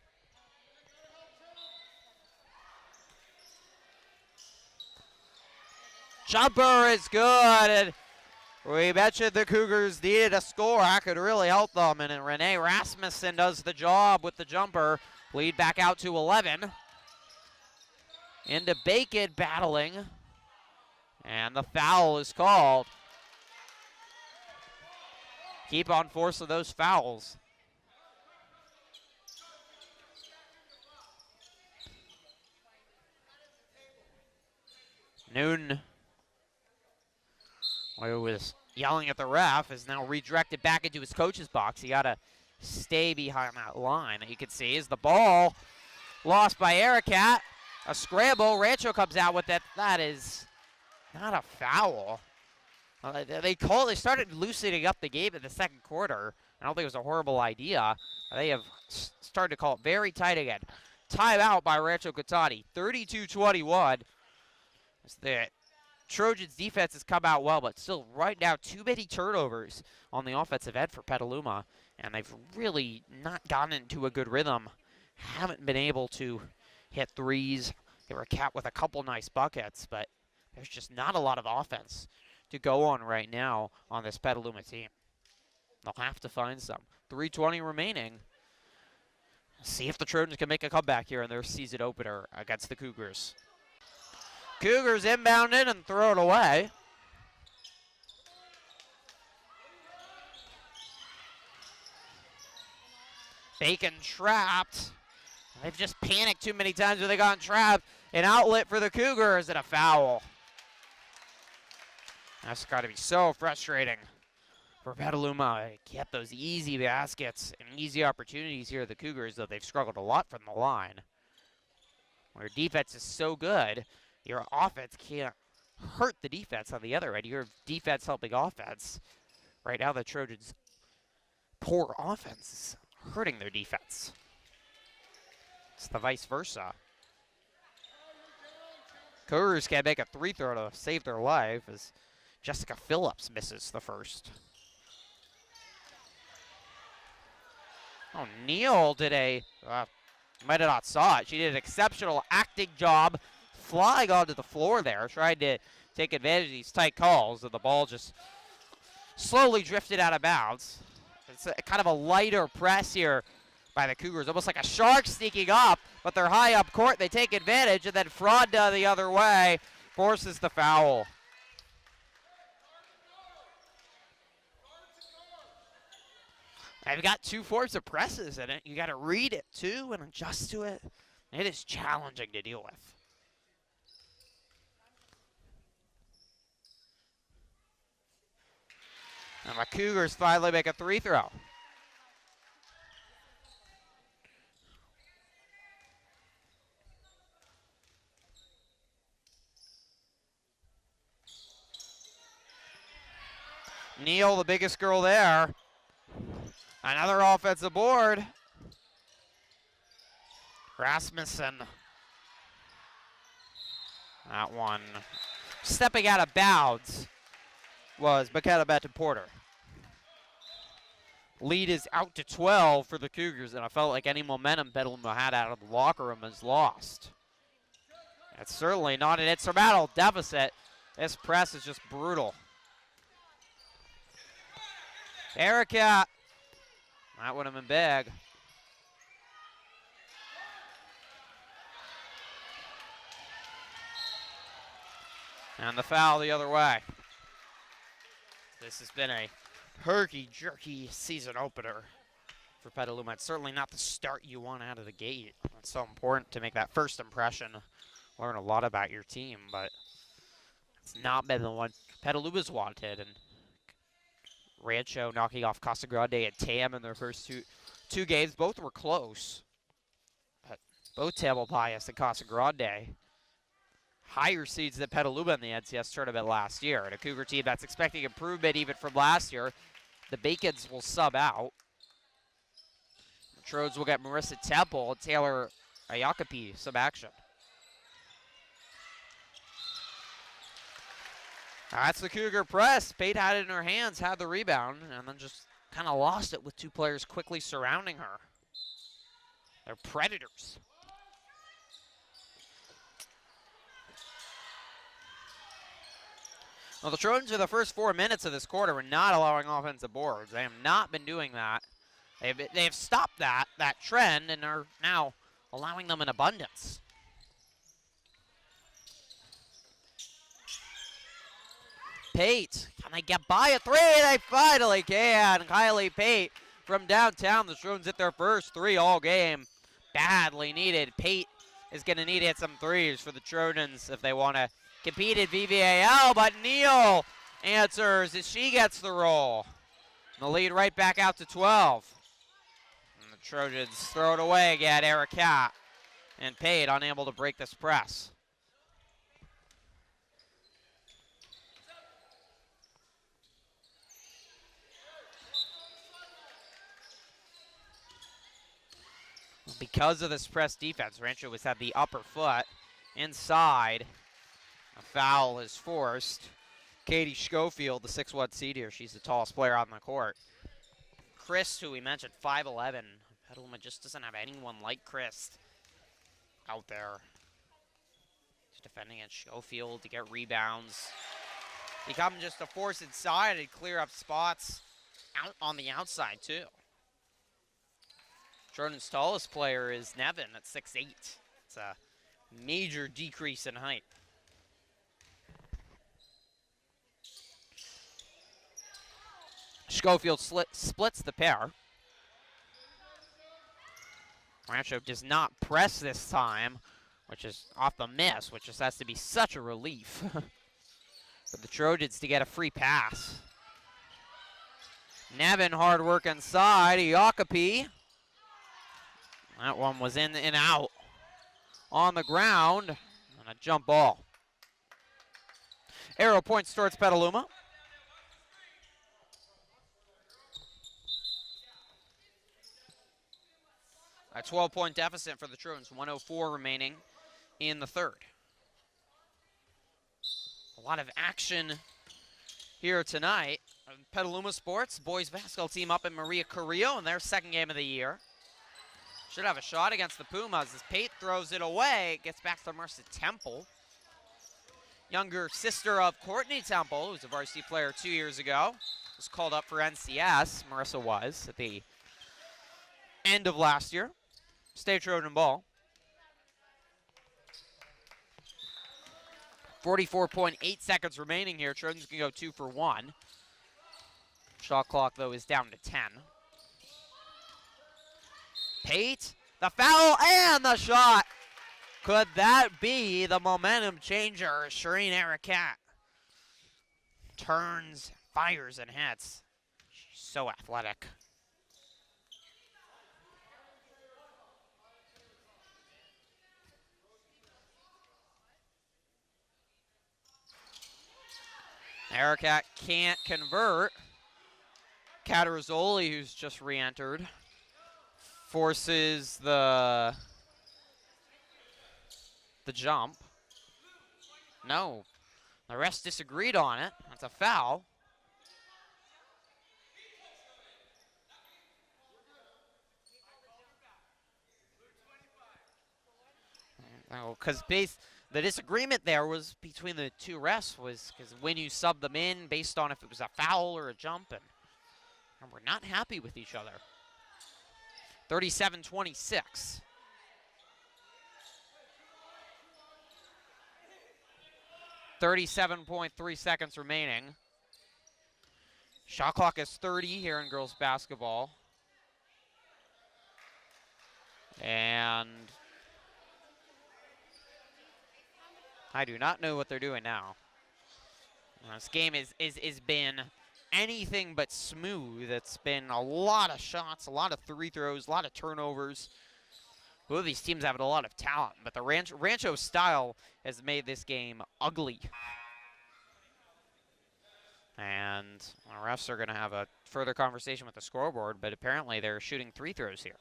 Jumper is good. And we mentioned the Cougars needed a score. That could really help them. And Renee Rasmussen does the job with the jumper. Lead back out to 11. Into Bacon battling. And the foul is called. Keep on forcing those fouls. Newton, who was yelling at the ref, is now redirected back into his coach's box. He got to stay behind that line. You can see is the ball lost by Arakat. A scramble. Rancho comes out with it. That is not a foul. They started loosening up the game in the second quarter. I don't think it was a horrible idea. They have started to call it very tight again. Timeout by Rancho Cotate. 32-21. The Trojans defense has come out well, but still right now too many turnovers on the offensive end for Petaluma. And they've really not gotten into a good rhythm. Haven't been able to hit threes. They were capped with a couple nice buckets, but there's just not a lot of offense to go on right now on this Petaluma team. They'll have to find some. 3:20 remaining. See if the Trojans can make a comeback here in their season opener against the Cougars. Cougars inbound it and throw it away. Bacon trapped. They've just panicked too many times when they got trapped. An outlet for the Cougars and a foul. That's got to be so frustrating for Petaluma. Get those easy baskets and easy opportunities here at the Cougars, though they've struggled a lot from the line. When your defense is so good, your offense can't hurt the defense on the other end. Your defense helping offense. Right now, the Trojans' poor offense is hurting their defense. It's the vice versa. Cougars can't make a three throw to save their life as Jessica Phillips misses the first. Oh, Neal did might have not saw it. She did an exceptional acting job flying onto the floor there, trying to take advantage of these tight calls, and the ball just slowly drifted out of bounds. It's kind of a lighter press here by the Cougars, almost like a shark sneaking up, but they're high up court. They take advantage, and then Fronda the other way forces the foul. I've got two forms of presses in it. You got to read it too and adjust to it. It is challenging to deal with. And the Cougars finally make a three throw. Neal, the biggest girl there. Another offensive board. Rasmussen. That one stepping out of bounds was McKenna Benton-Porter. Lead is out to 12 for the Cougars, and I felt like any momentum Petaluma had out of the locker room is lost. It's certainly not an insurmountable deficit. This press is just brutal. Erica, that would have been big. And the foul the other way. This has been a herky-jerky season opener for Petaluma. It's certainly not the start you want out of the gate. It's so important to make that first impression, learn a lot about your team, but it's not been the one Petaluma's wanted. And Rancho knocking off Casa Grande and Tam in their first two games. Both were close. But both Tamalpais and Casa Grande higher seeds than Petaluma in the NCS tournament last year. And a Cougar team that's expecting improvement even from last year. The Bacons will sub out. The Trojans will get Marissa Temple and Taylor Ayacapi some action. That's the Cougar press. Pate had it in her hands, had the rebound, and then just kind of lost it with two players quickly surrounding her. They're predators. Well, the Trojans for the first 4 minutes of this quarter were not allowing offensive boards. They have not been doing that. They have stopped that trend and are now allowing them in abundance. Pate, can they get by a three? They finally can. Kylie Pate from downtown. The Trojans hit their first three all game. Badly needed. Pate is going to need to hit some threes for the Trojans if they want to compete at VVAL, but Neal answers as she gets the roll. And the lead right back out to 12. And the Trojans throw it away again. Erica and Pate unable to break this press. Because of this press defense, Rancho has had the upper foot inside. A foul is forced. Katie Schofield, the 6'1" seed here, she's the tallest player on the court. Chris, who we mentioned, 5'11". Petaluma just doesn't have anyone like Chris out there. He's defending against Schofield to get rebounds. Become just a force inside and clear up spots out on the outside, too. Jordan's tallest player is Nevin at 6'8". It's a major decrease in height. Schofield splits the pair. Rancho does not press this time, which is off the miss, which just has to be such a relief for the Trojans to get a free pass. Nevin, hard work inside. Iacopi. That one was in and out on the ground. And a jump ball. Arrow points towards Petaluma. A 12-point deficit for the Trojans, 1:04 remaining in the third. A lot of action here tonight. Petaluma Sports, boys basketball team up in Maria Carrillo in their second game of the year. Should have a shot against the Pumas as Pate throws it away. It gets back to Marissa Temple. Younger sister of Courtney Temple, who's a varsity player 2 years ago. Was called up for NCS, Marissa was, at the end of last year. State Trojan ball. 44.8 seconds remaining here. Trojans can go 2 for 1. Shot clock, though, is down to 10. Pate, the foul, and the shot. Could that be the momentum changer? Shireen Ericat turns, fires, and hits. She's so athletic. Ericat can't convert. Catarazoli, who's just re-entered, forces the jump. No, the refs disagreed on it. That's a foul. Because The disagreement there was between the two refs was because when you sub them in based on if it was a foul or a jump, and we're not happy with each other. 37-26. .3 seconds remaining. Shot clock is 30 here in girls basketball. And I do not know what they're doing now. This game is been anything but smooth. It's been a lot of shots, a lot of free throws, a lot of turnovers. Both of these teams have a lot of talent, but the Rancho style has made this game ugly. And the refs are going to have a further conversation with the scoreboard, but apparently they're shooting free throws here.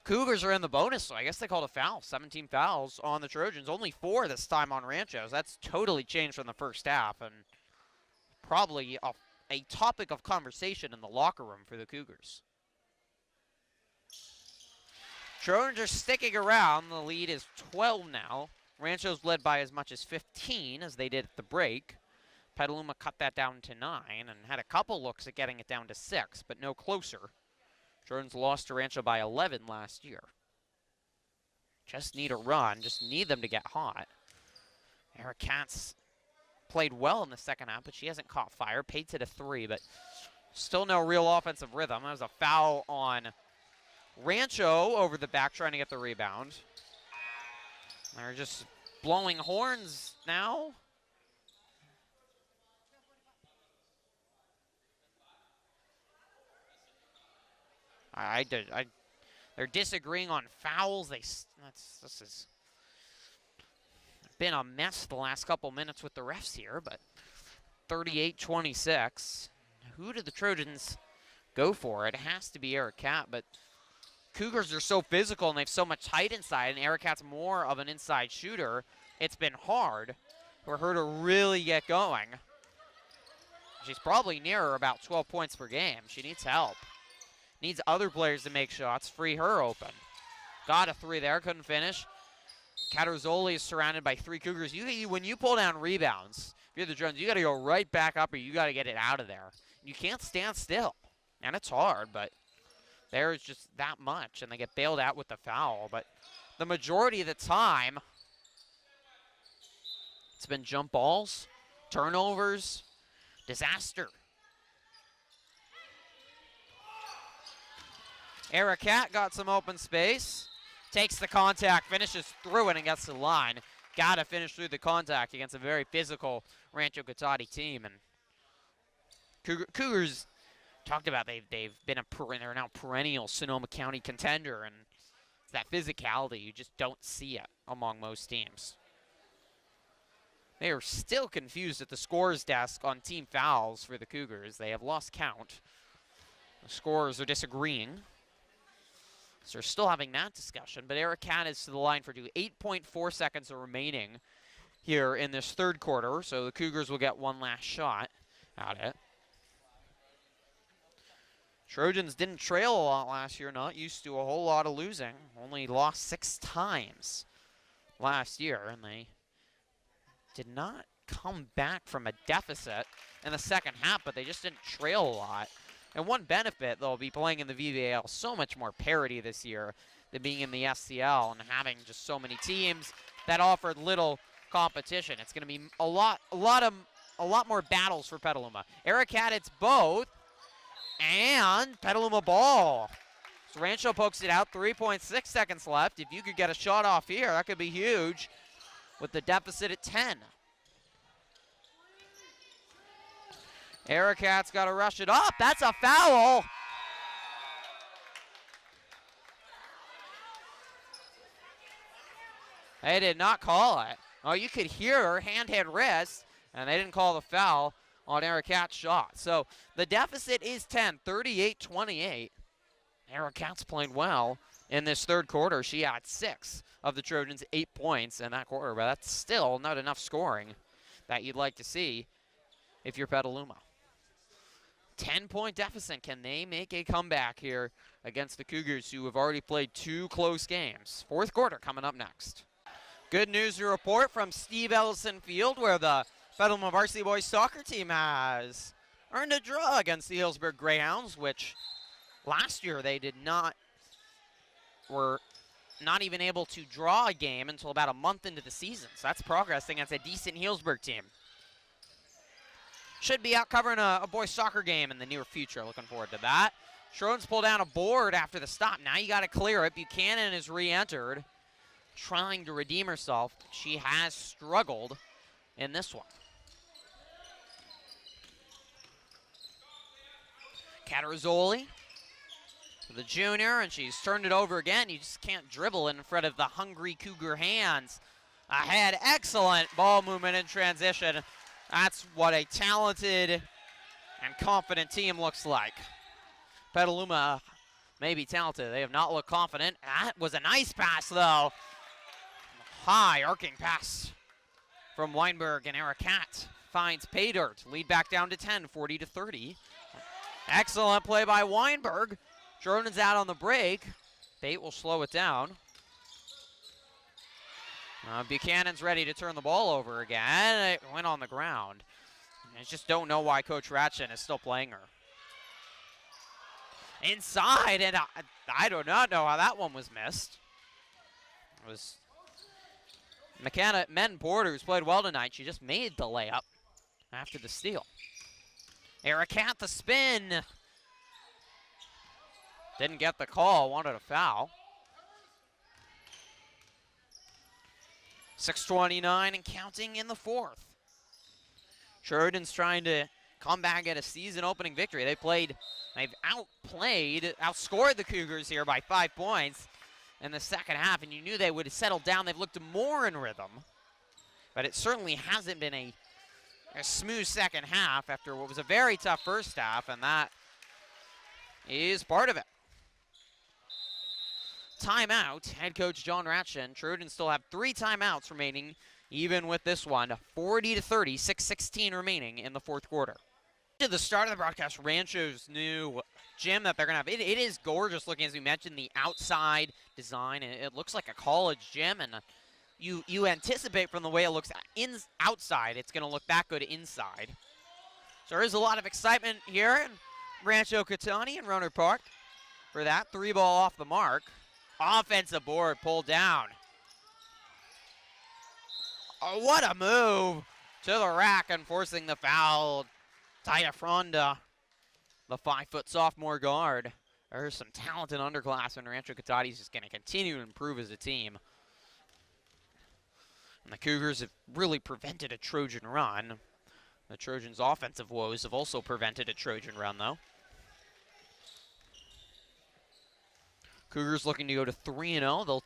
Cougars are in the bonus, so I guess they called a foul. 17 fouls on the Trojans, only 4 this time on Ranchos. That's totally changed from the first half, and probably a topic of conversation in the locker room for the Cougars. Trojans are sticking around. The lead is 12 now. Rancho's led by as much as 15 as they did at the break. Petaluma cut that down to 9 and had a couple looks at getting it down to 6, but no closer. Trojans lost to Rancho by 11 last year. Just need a run, just need them to get hot. Eric Katz played well in the second half, but she hasn't caught fire. Paid to the 3, but still no real offensive rhythm. That was a foul on Rancho over the back trying to get the rebound. They're just blowing horns now. They're disagreeing on fouls. This has been a mess the last couple minutes with the refs here, but 38-26. Who did the Trojans go for? It has to be Eric Cat, but Cougars are so physical and they have so much height inside, and Eric Cat's more of an inside shooter. It's been hard for her to really get going. She's probably nearer about 12 points per game. She needs help. Needs other players to make shots, free her open. Got a 3 there, couldn't finish. Catarzoli is surrounded by 3 Cougars. When you pull down rebounds, if you're the Trojans, you got to go right back up or you got to get it out of there. You can't stand still, and it's hard, but there's just that much, and they get bailed out with the foul. But the majority of the time, it's been jump balls, turnovers, disaster. Eric Cat got some open space, takes the contact, finishes through it, and gets to the line. Got to finish through the contact against a very physical Rancho Cotate team. And Cougars talked about they're now perennial Sonoma County contender, and that physicality, you just don't see it among most teams. They are still confused at the scorer's desk on team fouls for the Cougars. They have lost count. The scorers are disagreeing. So they're still having that discussion, but Eric Cat is to the line for 8.4 seconds remaining here in this third quarter, so the Cougars will get one last shot at it. Trojans didn't trail a lot last year, not used to a whole lot of losing. Only lost 6 times last year, and they did not come back from a deficit in the second half, but they just didn't trail a lot. And one benefit, they'll be playing in the VBAL, so much more parity this year than being in the SCL and having just so many teams that offered little competition. It's going to be a lot more battles for Petaluma. Eric had it's both, and Petaluma ball. So Rancho pokes it out, 3.6 seconds left. If you could get a shot off here, that could be huge with the deficit at 10. Eric Hat's got to rush it up. That's a foul. They did not call it. Oh, you could hear her hand hit wrist, and they didn't call the foul on Eric Hat's shot. So the deficit is 10, 38-28. Eric Hat's playing well in this third quarter. She had 6 of the Trojans' 8 points in that quarter, but that's still not enough scoring that you'd like to see if you're Petaluma. 10-point deficit. Can they make a comeback here against the Cougars, who have already played 2 close games? Fourth quarter coming up next. Good news to report from Steve Ellison Field, where the Petaluma Varsity Boys soccer team has earned a draw against the Hillsburg Greyhounds, which last year they were not even able to draw a game until about a month into the season. So that's progress against a decent Hillsburg team. Should be out covering a boys soccer game in the near future. Looking forward to that. Trojans pull down a board after the stop. Now you got to clear it. Buchanan is re-entered, trying to redeem herself. She has struggled in this one. Catarzoli, the junior, and she's turned it over again. You just can't dribble in front of the hungry Cougar hands. Ahead, excellent ball movement in transition. That's what a talented and confident team looks like. Petaluma may be talented. They have not looked confident. That was a nice pass, though. High arcing pass from Weinberg, and Arakat finds Paydirt. Lead back down to 10, 40-30. Excellent play by Weinberg. Jordan's out on the break. Bate will slow it down. Buchanan's ready to turn the ball over again. It went on the ground. I just don't know why Coach Ratchin is still playing her. Inside, and I do not know how that one was missed. It was McKenna Porter, who's played well tonight. She just made the layup after the steal. Arakat the spin. Didn't get the call, wanted a foul. 6:29 and counting in the fourth. Trojans trying to come back at a season opening victory. They've outscored the Cougars here by 5 points in the second half, and you knew they would have settled down. They've looked more in rhythm, but it certainly hasn't been a smooth second half after what was a very tough first half, and that is part of it. Timeout, head coach John Ratchin. Trojans still have 3 timeouts remaining, even with this one. 40-30, 6:16 remaining in the fourth quarter. To the start of the broadcast, Rancho's new gym that they're going to have. It is gorgeous looking, as we mentioned, the outside design. It looks like a college gym, and you anticipate from the way it looks outside, it's going to look that good inside. So there is a lot of excitement here in Rancho Cotate and Rohnert Park for that. 3 ball off the mark. Offensive board pulled down. Oh, what a move to the rack and forcing the foul. Taya Fronda, the 5-foot sophomore guard. There's some talented underclass, and Rancho Cotate is just going to continue to improve as a team. And the Cougars have really prevented a Trojan run. The Trojans' offensive woes have also prevented a Trojan run, though. Cougars looking to go to 3-0. They'll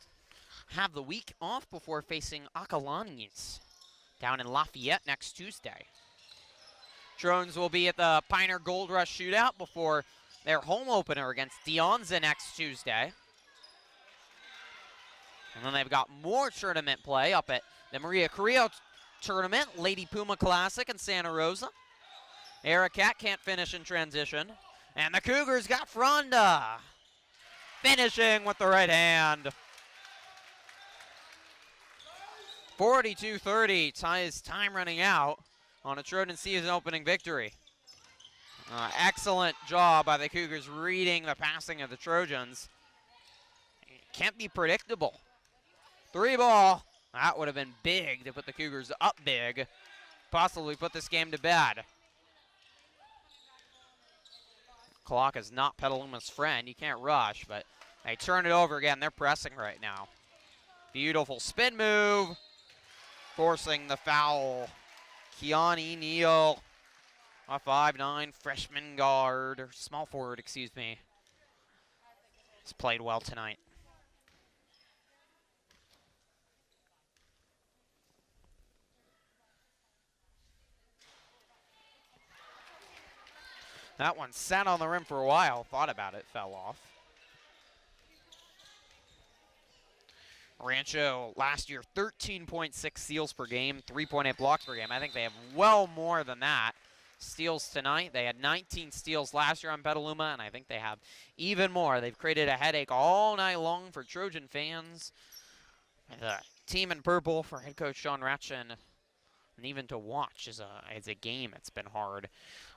have the week off before facing Acalanes down in Lafayette next Tuesday. Trojans will be at the Pioneer Gold Rush Shootout before their home opener against Deonza next Tuesday. And then they've got more tournament play up at the Maria Carrillo Tournament, Lady Puma Classic in Santa Rosa. Arakat can't finish in transition. And the Cougars got Fronda finishing with the right hand. 42-30, ties time running out on a Trojan season opening victory. Excellent job by the Cougars reading the passing of the Trojans. Can't be predictable. 3 ball, that would have been big to put the Cougars up big, possibly put this game to bed. Clock is not Petaluma's friend. You can't rush, but they turn it over again. They're pressing right now. Beautiful spin move, forcing the foul. Kiani Neal, a 5'9" freshman guard, or small forward, excuse me. He's played well tonight. That one sat on the rim for a while, thought about it, fell off. Rancho last year, 13.6 steals per game, 3.8 blocks per game. I think they have well more than that. steals tonight. They had 19 steals last year on Petaluma, and I think they have even more. They've created a headache all night long for Trojan fans. The team in purple for head coach Sean Ratchin, and even to watch is a game. It's been hard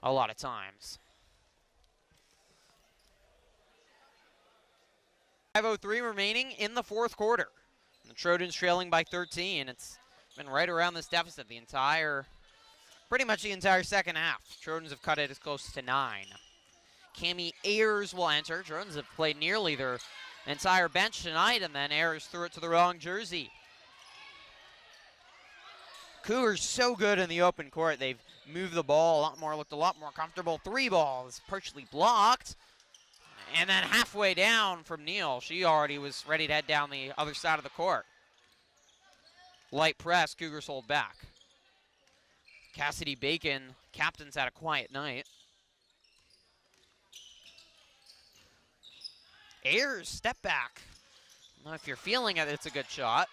a lot of times. 5:03 remaining in the fourth quarter. The Trojans trailing by 13. It's been right around this deficit pretty much the entire second half. Trojans have cut it as close to 9. Cami Ayers will enter. Trojans have played nearly their entire bench tonight, and then Ayers threw it to the wrong jersey. Cougars so good in the open court. They've moved the ball a lot more, looked a lot more comfortable. 3 balls partially blocked. And then halfway down from Neal, she already was ready to head down the other side of the court. Light press, Cougars hold back. Cassidy Bacon, captain's had a quiet night. Ayers, step back. I don't know if you're feeling it, it's a good shot.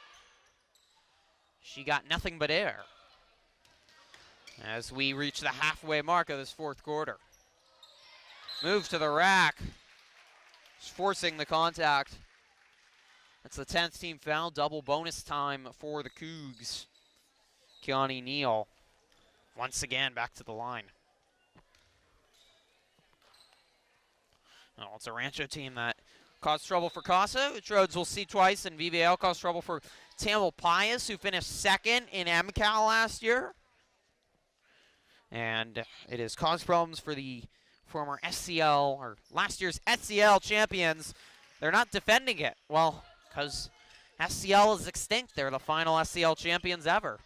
She got nothing but air as we reach the halfway mark of this fourth quarter. Move to the rack. Just forcing the contact. That's the 10th team foul. Double bonus time for the Cougs. Keani Neal once again back to the line. Oh, it's a Rancho team that caused trouble for Casa, which Rhodes will see twice, and VVL caused trouble for Tamil Pius, who finished second in MCAL last year. And it has caused problems for the former SCL, or last year's SCL champions. They're not defending it. Well, because SCL is extinct. They're the final SCL champions ever.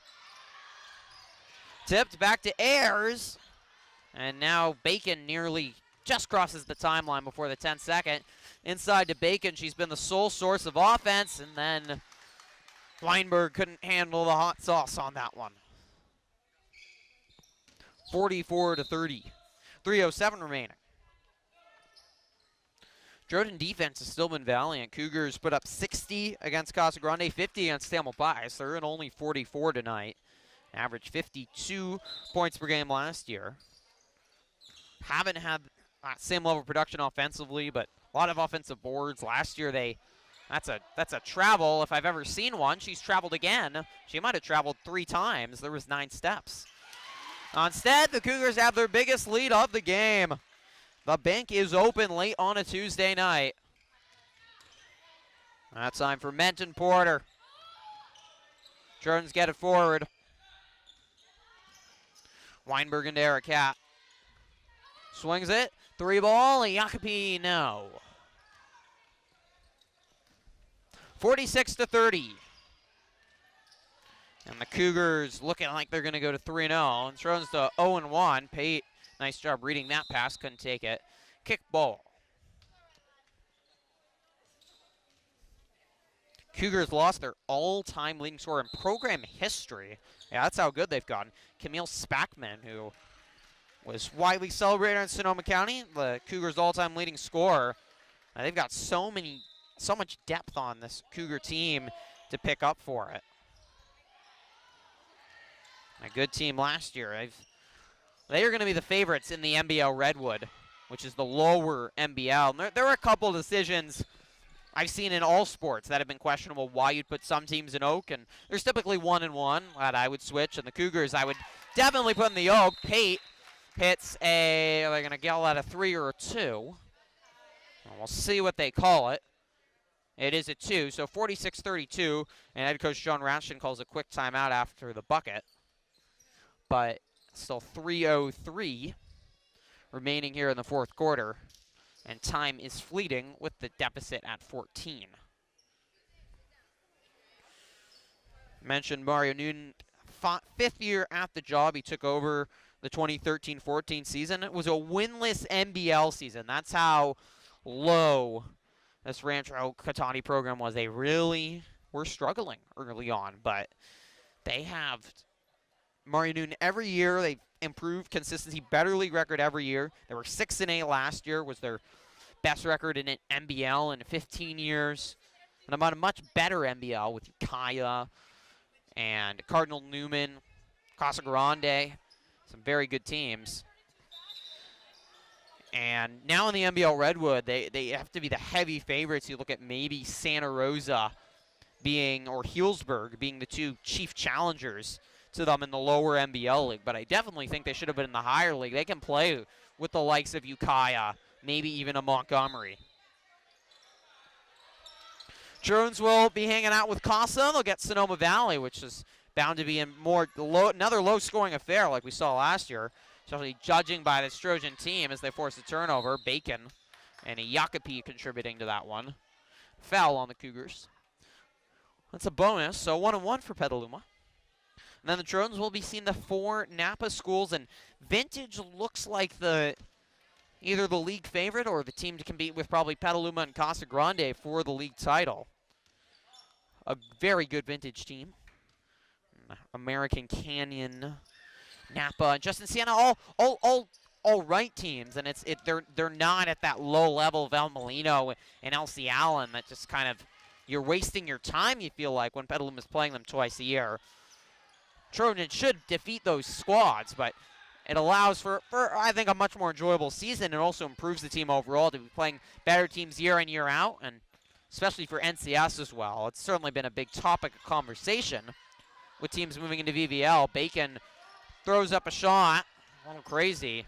Tipped back to Ayers. And now Bacon nearly just crosses the timeline before the 10-second. Inside to Bacon. She's been the sole source of offense. And then Weinberg couldn't handle the hot sauce on that one. 44-30. 3:07 remaining. Trojan defense has still been valiant. Cougars put up 60 against Casa Grande, 50 against Tamalpais. They're in only 44 tonight. Averaged 52 points per game last year. Haven't had that same level of production offensively, but a lot of offensive boards. Last year that's a travel if I've ever seen one. She's traveled again. She might have traveled 3 times. There was 9 steps. Instead, the Cougars have their biggest lead of the game. The bank is open late on a Tuesday night. That's time for Menton Porter. Trojans get it forward. Weinberg and Eric Cat. Swings it. 3 ball. Jacopi, no. 46-30. And the Cougars looking like they're going to go to 3-0. And Trojans to 0-1. Pate, nice job reading that pass. Couldn't take it. Kick ball. Cougars lost their all-time leading scorer in program history. Yeah, that's how good they've gotten. Camille Spackman, who was widely celebrated in Sonoma County, the Cougars' all-time leading scorer. They've got so much depth on this Cougar team to pick up for it. A good team last year. They are going to be the favorites in the NBL Redwood, which is the lower NBL. And there are a couple decisions I've seen in all sports that have been questionable why you'd put some teams in Oak, and there's typically 1-1 that I would switch, and the Cougars I would definitely put in the Oak. Pate hits they're going to yell at a 3 or a 2. And we'll see what they call it. It is a 2, so 46-32, and head coach John Ratchin calls a quick timeout after the bucket. But still 3:03 remaining here in the fourth quarter. And time is fleeting with the deficit at 14. Mentioned Mario Newton, 5th year at the job. He took over the 2013-14 season. It was a winless NBL season. That's how low this Rancho Cotate program was. They really were struggling early on, but they have Mario Newton every year. They've improved consistency, better league record every year. They were 6-8 last year, was their best record in an NBL in 15 years. And about a much better NBL with Kaya and Cardinal Newman, Casa Grande, some very good teams. And now in the NBL Redwood, they have to be the heavy favorites. You look at maybe Santa Rosa being, or Healdsburg being the two chief challengers to them in the lower NBL league. But I definitely think they should have been in the higher league. They can play with the likes of Ukiah, maybe even a Montgomery. Trojans will be hanging out with Casa. They'll get Sonoma Valley, which is bound to be in another low-scoring affair like we saw last year, especially judging by this Trojan team as they force a turnover. Bacon and a Yakupi contributing to that one. Foul on the Cougars. That's a bonus, so 1-1 for Petaluma. And then the Trojans will be seeing the 4 Napa schools, and Vintage looks like either the league favorite or the team to compete with probably Petaluma and Casa Grande for the league title. A very good Vintage team. American Canyon, Napa, and Justin Siena, all right teams, and they're not at that low level of El Molino and LC Allen that just kind of, you're wasting your time, you feel like, when Petaluma is playing them twice a year. Trojan should defeat those squads, but it allows for I think, a much more enjoyable season. It also improves the team overall to be playing better teams year in, year out, and especially for NCS as well. It's certainly been a big topic of conversation with teams moving into VVL. Bacon throws up a shot, a little crazy.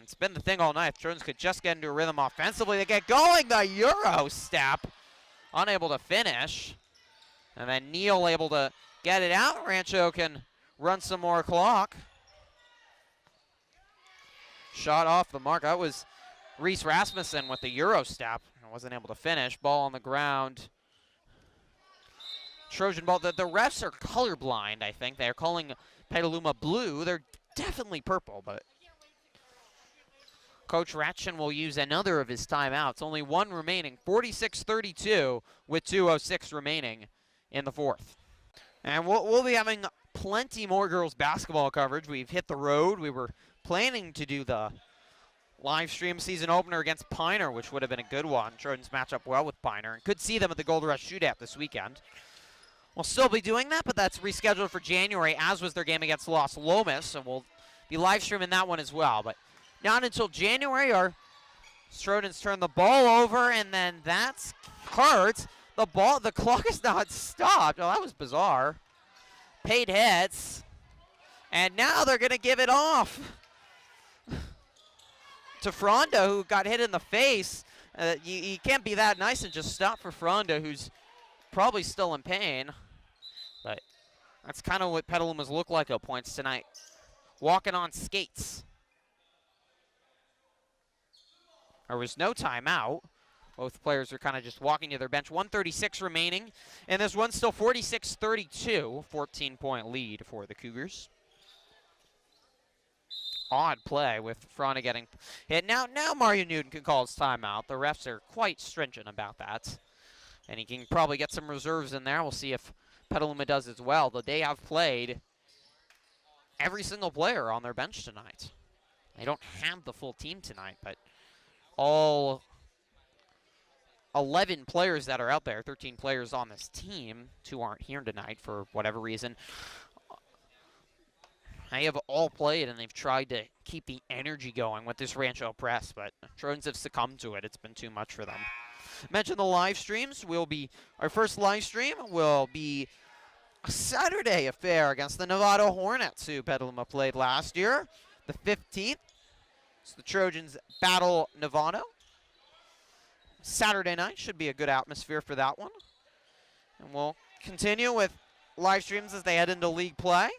It's been the thing all night. If Trojans could just get into a rhythm offensively, they get going. The Euro step, unable to finish. And then Neal able to get it out. Rancho can run some more clock. Shot off the mark. That was Reese Rasmussen with the Euro step. Wasn't able to finish. Ball on the ground. Trojan ball. The refs are colorblind, I think. They're calling Petaluma blue. They're definitely purple, but Coach Ratchen will use another of his timeouts. Only one remaining. 46-32 with 2:06 remaining in the fourth. And we'll be having plenty more girls basketball coverage. We've hit the road. We were planning to do the live stream season opener against Piner, which would have been a good one. Trojans match up well with Piner, and could see them at the Gold Rush Shootout this weekend. We'll still be doing that, but that's rescheduled for January, as was their game against Los Lomas, and we'll be live streaming that one as well. But not until January, our Trojans turn the ball over, and then that's hurt. The clock is not stopped. Oh, that was bizarre. Paid hits, and now they're going to give it off to Fronda, who got hit in the face. You can't be that nice and just stop for Fronda, who's probably still in pain. But that's kind of what Petaluma's look like at points tonight. Walking on skates. There was no timeout. Both players are kind of just walking to their bench. 1:36 remaining, and this one's still 46-32, 14-point lead for the Cougars. Odd play with Fronda getting hit. Now Mario Newton can call his timeout. The refs are quite stringent about that. And he can probably get some reserves in there. We'll see if Petaluma does as well. But they have played every single player on their bench tonight. They don't have the full team tonight, but all 11 players that are out there, 13 players on this team, 2 aren't here tonight for whatever reason. They have all played, and they've tried to keep the energy going with this Rancho press, but Trojans have succumbed to it. It's been too much for them. Mention the live streams. Our first live stream will be a Saturday affair against the Novato Hornets, who Petaluma played last year, the 15th. So the Trojans battle Novato. Saturday night should be a good atmosphere for that one. And we'll continue with live streams as they head into league play.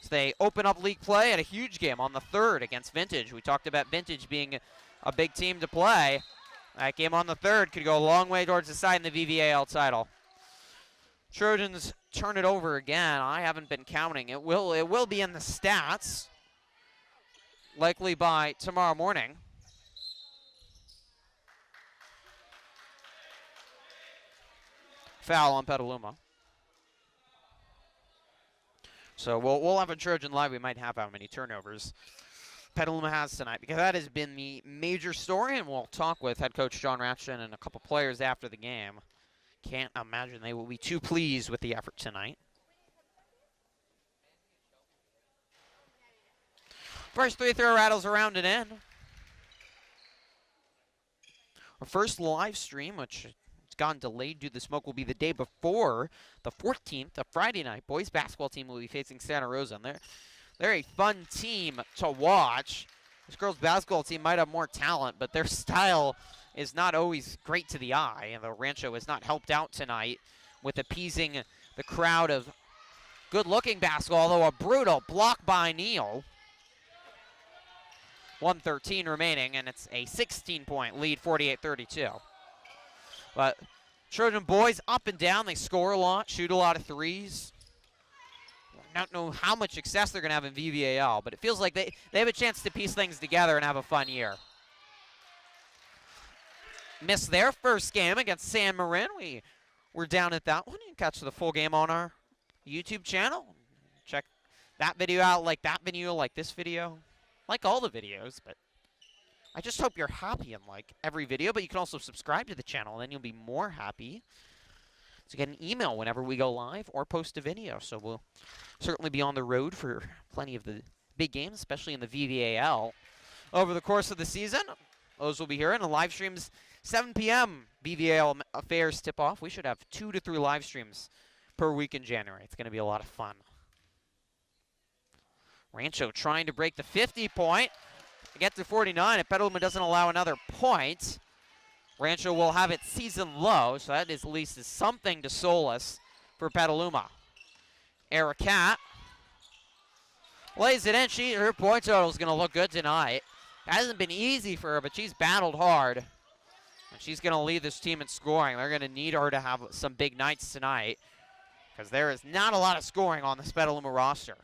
So they open up league play at a huge game on the 3rd against Vintage. We talked about Vintage being a big team to play. That game on the 3rd could go a long way towards deciding the VVAL title. Trojans turn it over again. I haven't been counting. It will be in the stats, likely by tomorrow morning. Foul on Petaluma. So we'll have a Trojan live. We might have how many turnovers Petaluma has tonight, because that has been the major story, and we'll talk with head coach John Ratchen and a couple players after the game. Can't imagine they will be too pleased with the effort tonight. First free throw rattles around and in. Our first live stream, which has gone delayed due to the smoke, will be the day before the 14th, a Friday night. Boys basketball team will be facing Santa Rosa. And they're a fun team to watch. This girls basketball team might have more talent, but their style is not always great to the eye. And the Rancho has not helped out tonight with appeasing the crowd of good-looking basketball, although a brutal block by Neal. 1:13 remaining, and it's a 16-point lead, 48-32. But Trojan boys up and down. They score a lot, shoot a lot of threes. I don't know how much success they're going to have in VVAL, but it feels like they have a chance to piece things together and have a fun year. Missed their first game against San Marin. We were down at that one. You can catch the full game on our YouTube channel. Check that video out, like that video, like this video. Like all the videos, but I just hope you're happy and like every video, but you can also subscribe to the channel, and then you'll be more happy to get an email whenever we go live or post a video. So we'll certainly be on the road for plenty of the big games, especially in the VVAL over the course of the season. Those will be here, and the live streams, 7 p.m. VVAL affairs tip off. We should have 2 to 3 live streams per week in January. It's going to be a lot of fun. Rancho trying to break the 50-point. To get to 49, if Petaluma doesn't allow another point, Rancho will have its season low, so that is at least is something to solace for Petaluma. Ericat lays it in. Her point total is going to look good tonight. It hasn't been easy for her, but she's battled hard. And she's going to lead this team in scoring. They're going to need her to have some big nights tonight, because there is not a lot of scoring on this Petaluma roster.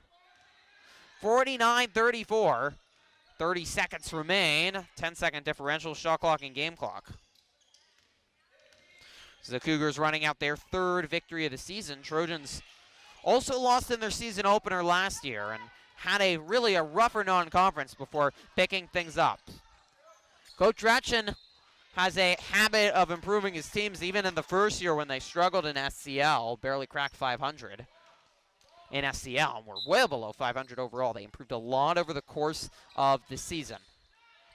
49-34. 30 seconds remain. 10-second differential, shot clock and game clock. So the Cougars running out their 3rd victory of the season. Trojans also lost in their season opener last year and had a rougher non-conference before picking things up. Coach Trojan has a habit of improving his teams even in the first year when they struggled in SCL, barely cracked 500. In SCL, and we're well below 500 overall. They improved a lot over the course of the season.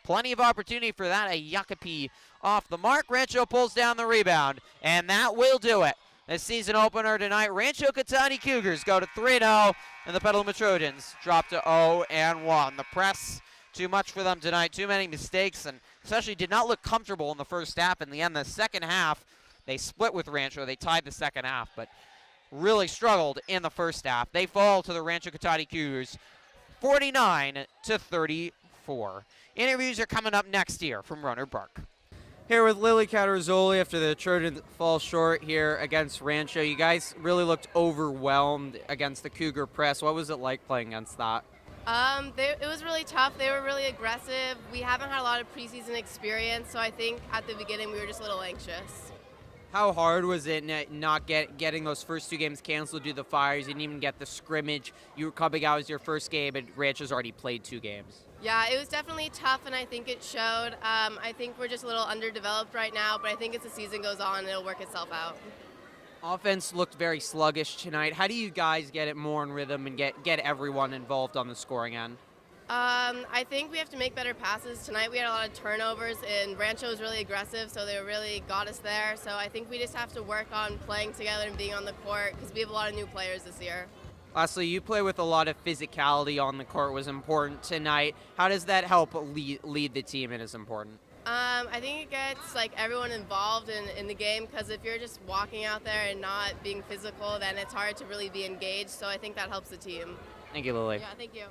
Plenty of opportunity for that. A Yucapie off the mark. Rancho pulls down the rebound, and that will do it. The season opener tonight, Rancho Cotate Cougars go to 3-0, and the Petaluma Trojans drop to 0-1. The press, too much for them tonight. Too many mistakes, and especially did not look comfortable in the first half. In the end, the second half, they split with Rancho. They tied the second half, but really struggled in the first half. They fall to the Rancho Cotate Cougars 49-34. Interviews are coming up next year from Rohnert Park.
Here with Lily Catarzoli after the Trojans fall short here against Rancho. You guys really looked overwhelmed against the Cougar press. What was it like playing against that?
It was really tough. They were really aggressive. We haven't had a lot of preseason experience, so I think at the beginning we were just a little anxious.
How hard was it not getting those first 2 games canceled due to the fires? You didn't even get the scrimmage. You were coming out as your first game, and Rancho's already played 2 games.
Yeah, it was definitely tough, and I think it showed. I think we're just a little underdeveloped right now, but I think as the season goes on, it'll work itself out.
Offense looked very sluggish tonight. How do you guys get it more in rhythm and get everyone involved on the scoring end?
I think we have to make better passes. Tonight we had a lot of turnovers, and Rancho was really aggressive, so they really got us there. So I think we just have to work on playing together and being on the court, because we have a lot of new players this year.
Lastly, you play with a lot of physicality on the court, was important tonight. How does that help lead the team and is important?
I think it gets everyone involved in the game, because if you're just walking out there and not being physical, then it's hard to really be engaged. So I think that helps the team.
Thank you, Lily.
Yeah, thank you.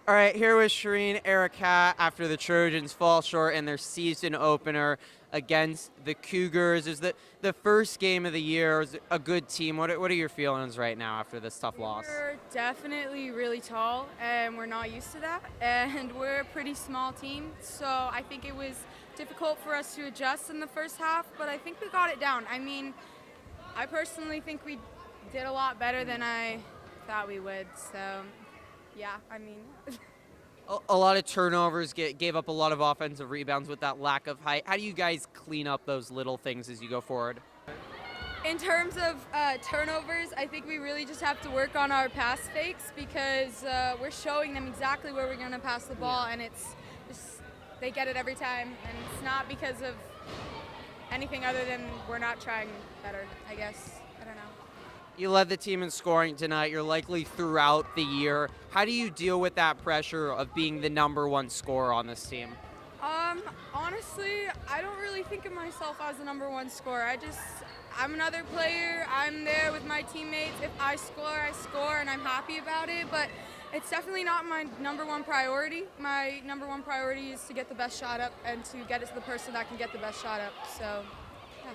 All right, here with Shireen Ericat after the Trojans fall short in their season opener against the Cougars. Is the first game of the year? Is a good team? What are your feelings right now after this tough loss?
We're definitely really tall, and we're not used to that. And we're a pretty small team, so I think it was difficult for us to adjust in the first half, but I think we got it down. I mean, I personally think we did a lot better than I thought we would, so yeah, I mean.
A lot of turnovers, gave up a lot of offensive rebounds with that lack of height. How do you guys clean up those little things as you go forward?
in terms of turnovers, I think we really just have to work on our pass fakes because we're showing them exactly where we're going to pass the ball, and it's just they get it every time, and it's not because of anything other than we're not trying better, I guess. I don't know.
You led the team in scoring tonight. You're likely throughout the year. How do you deal with that pressure of being the #1 scorer on this team?
Honestly, I don't really think of myself as the #1 scorer. I'm another player. I'm there with my teammates. If I score, and I'm happy about it. But it's definitely not my #1 priority. My #1 priority is to get the best shot up and to get it to the person that can get the best shot up. So, yeah.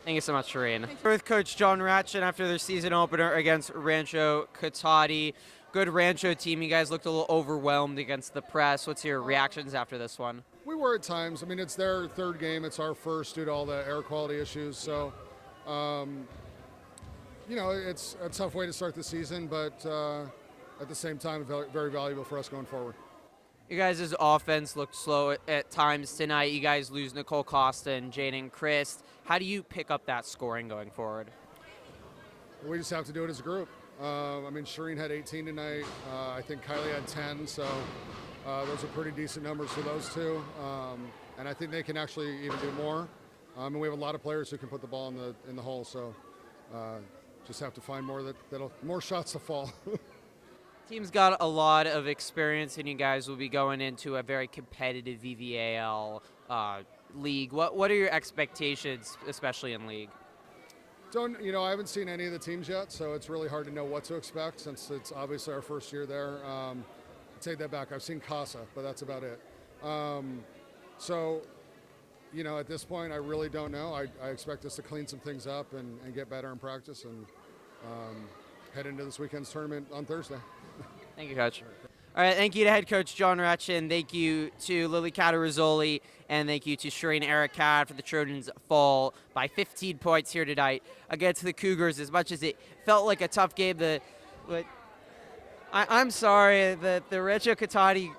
Thank you so much, Shireen. We're with Coach John Ratchin after their season opener against Rancho Cotate. Good Rancho team. You guys looked a little overwhelmed against the press. What's your reactions after this one?
We were at times. I mean, it's their third game. It's our first due to all the air quality issues. So, it's a tough way to start the season, but at the same time, very valuable for us going forward.
You guys' offense looked slow at times tonight. You guys lose Nicole Costa and Jaden Christ. How do you pick up that scoring going forward?
We just have to do it as a group. Shireen had 18 tonight. I think Kylie had 10, so those are pretty decent numbers for those two. And I think they can actually even do more. And we have a lot of players who can put the ball in the hole, so just have to find more shots to fall.
Team's got a lot of experience, and you guys will be going into a very competitive VVAL league. What are your expectations, especially in league?
I haven't seen any of the teams yet, so it's really hard to know what to expect since it's obviously our first year there. I take that back. I've seen Casa, but that's about it. At this point, I really don't know. I expect us to clean some things up and get better in practice and head into this weekend's tournament on Thursday.
Thank you, Coach. All right, thank you to head coach John Ratchin. Thank you to Lily Catarizzoli, and thank you to Shireen Erickad for the Trojans fall by 15 points here tonight against the Cougars. As much as it felt like a tough game, I'm sorry that the Rancho Cotate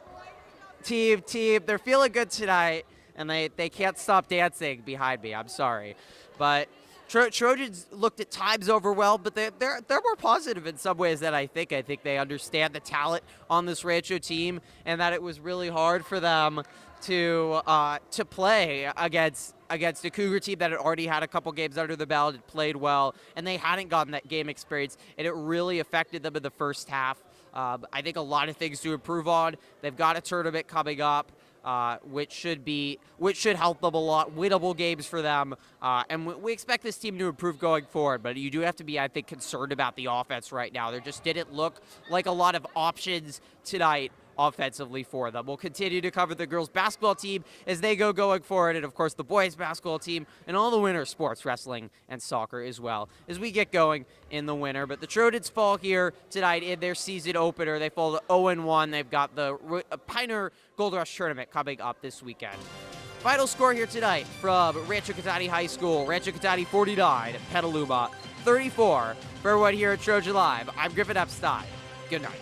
team, they're feeling good tonight, and they can't stop dancing behind me. I'm sorry, but Trojans looked at times overwhelmed, but they're more positive in some ways than I think. I think they understand the talent on this Rancho team, and that it was really hard for them to play against a Cougar team that had already had a couple games under the belt, had played well, and they hadn't gotten that game experience, and it really affected them in the first half. I think a lot of things to improve on. They've got a tournament coming up. Which should help them a lot, winnable games for them, and we expect this team to improve going forward. But you do have to be, I think, concerned about the offense right now. There just didn't look like a lot of options tonight offensively for them. We'll continue to cover the girls basketball team as they go going forward, and of course the boys basketball team and all the winter sports, wrestling and soccer as well, as we get going in the winter. But the Trojans fall here tonight in their season opener. They fall to 0-1. They've got the Pioneer Gold Rush tournament coming up this weekend. Final score here tonight from Rancho Cotate High School. Rancho Cotate 49, Petaluma 34. For everyone here at Trojan Live, I'm Griffin Epstein. Good night.